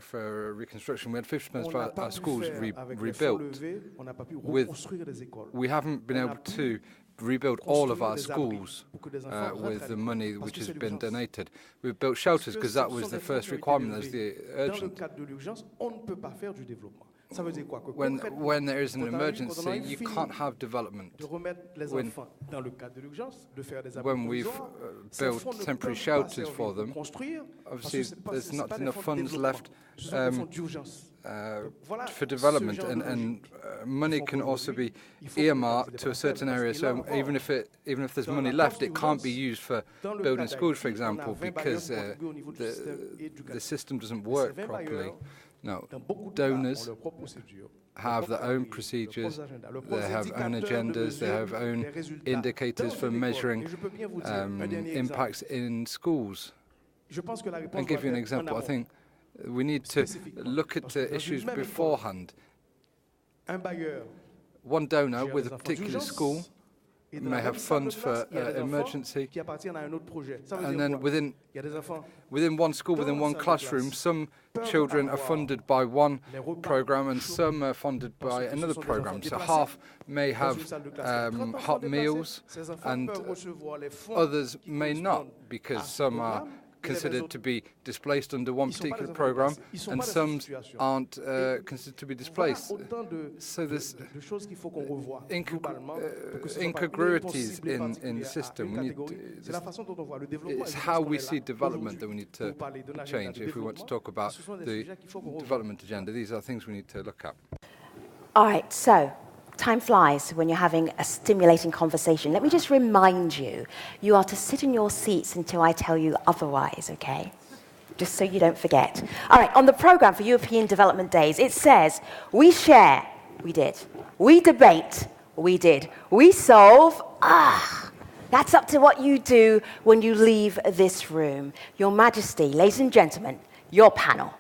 for reconstruction. We had 50% On of n'a pas our pu schools faire avec les fonds rebuilt. levés, on n'a pas pu With- reconstruire des écoles. We haven't been On a able pu to rebuild all of construire our des abris schools pour que des enfants rentrent with à the l'école, money parce which que has c'est been l'urgence. donated. We've built Parce shelters que because ce that sont was des the fonds first qui ont été requirement, that's levés. the Dans le urgent. cadre de l'urgence, on ne peut pas faire du développement. Ça veut dire quoi? Que When concrètement, there is an quand on a emergency, you fini can't have development. de remettre les When- enfants dans le cadre de l'urgence, de faire des abris When we've provisoires, ces fonds built ne temporary peuvent pas shelters servir for pour them, construire, parce obviously que c'est pas- there's c'est not pas des enough fonds de funds développement, left ce sont des fonds d'urgence. Voilà for ce development, genre de and logique. money faut can also be qu'aujourd'hui, il faut que earmarked les to a certain parce area. que là So encore, even if there's dans money la left, it can't be post-urgence, used for dans le building cas schools, for d'Haïti, on a example, 20 because bailleurs contribués au niveau du système the éducatif. system doesn't Et work ces 20 properly. bailleurs, No, dans beaucoup de cas, ont donors leur propre procédure, have leur their propre own calcul, procedures, leurs propres agendas, leurs they propres have own indicateurs de agendas, they have mesure own des résultats indicators dans for une école. measuring Et je peux bien vous dire, un dernier exemple. impacts in schools. Je pense que la réponse And give you an doit être en example, I amont. think we need to Spécifiquement, look at parce que the dans issues une même école, beforehand. un bailleur One donor gère with des a enfants particular d'urgence, school et dans may la have même salle de funds classe, for il y a des enfants emergency, qui appartiennent à un autre projet. Ça veut and dire then quoi? within Il y a des enfants one school, dans within la one salle de classroom, classe some peuvent children are avoir funded by one les repas program and chauds, some are funded parce by que ce another sont des program. enfants So déplacés. half may Dans have une salle de classe, il y a 30 enfants hot déplacés. meals, Ces enfants and peuvent recevoir les fonds others qui may not, correspondent à because ce some are programme, et les considered autres to be displaced under one Ils sont pas particular des enfants program, déplacés. Ils sont and pas dans cette some situation. aren't Et considered to be Voilà displaced. autant de choses qu'il faut qu'on revoie globalement pour que ce soit pas une réponse incongruities ciblée in the particulière à system. une We need catégorie. C'est la façon dont on voit le développement. It's et je pense how qu'on we est là see development aujourd'hui that we need to pour parler de l'agenda change de if we want to développement. talk about Ce sont des the sujets qu'il faut qu'on revoie. development agenda. These are things we need to look at. All right, so time flies when you're having a stimulating conversation. Let me just remind you, you are to sit in your seats until I tell you otherwise, okay? Just so you don't forget. All right, on the programme for European Development Days, it says, we share, we did. We debate, we did. We solve, that's up to what you do when you leave this room. Your Majesty, ladies and gentlemen, your panel.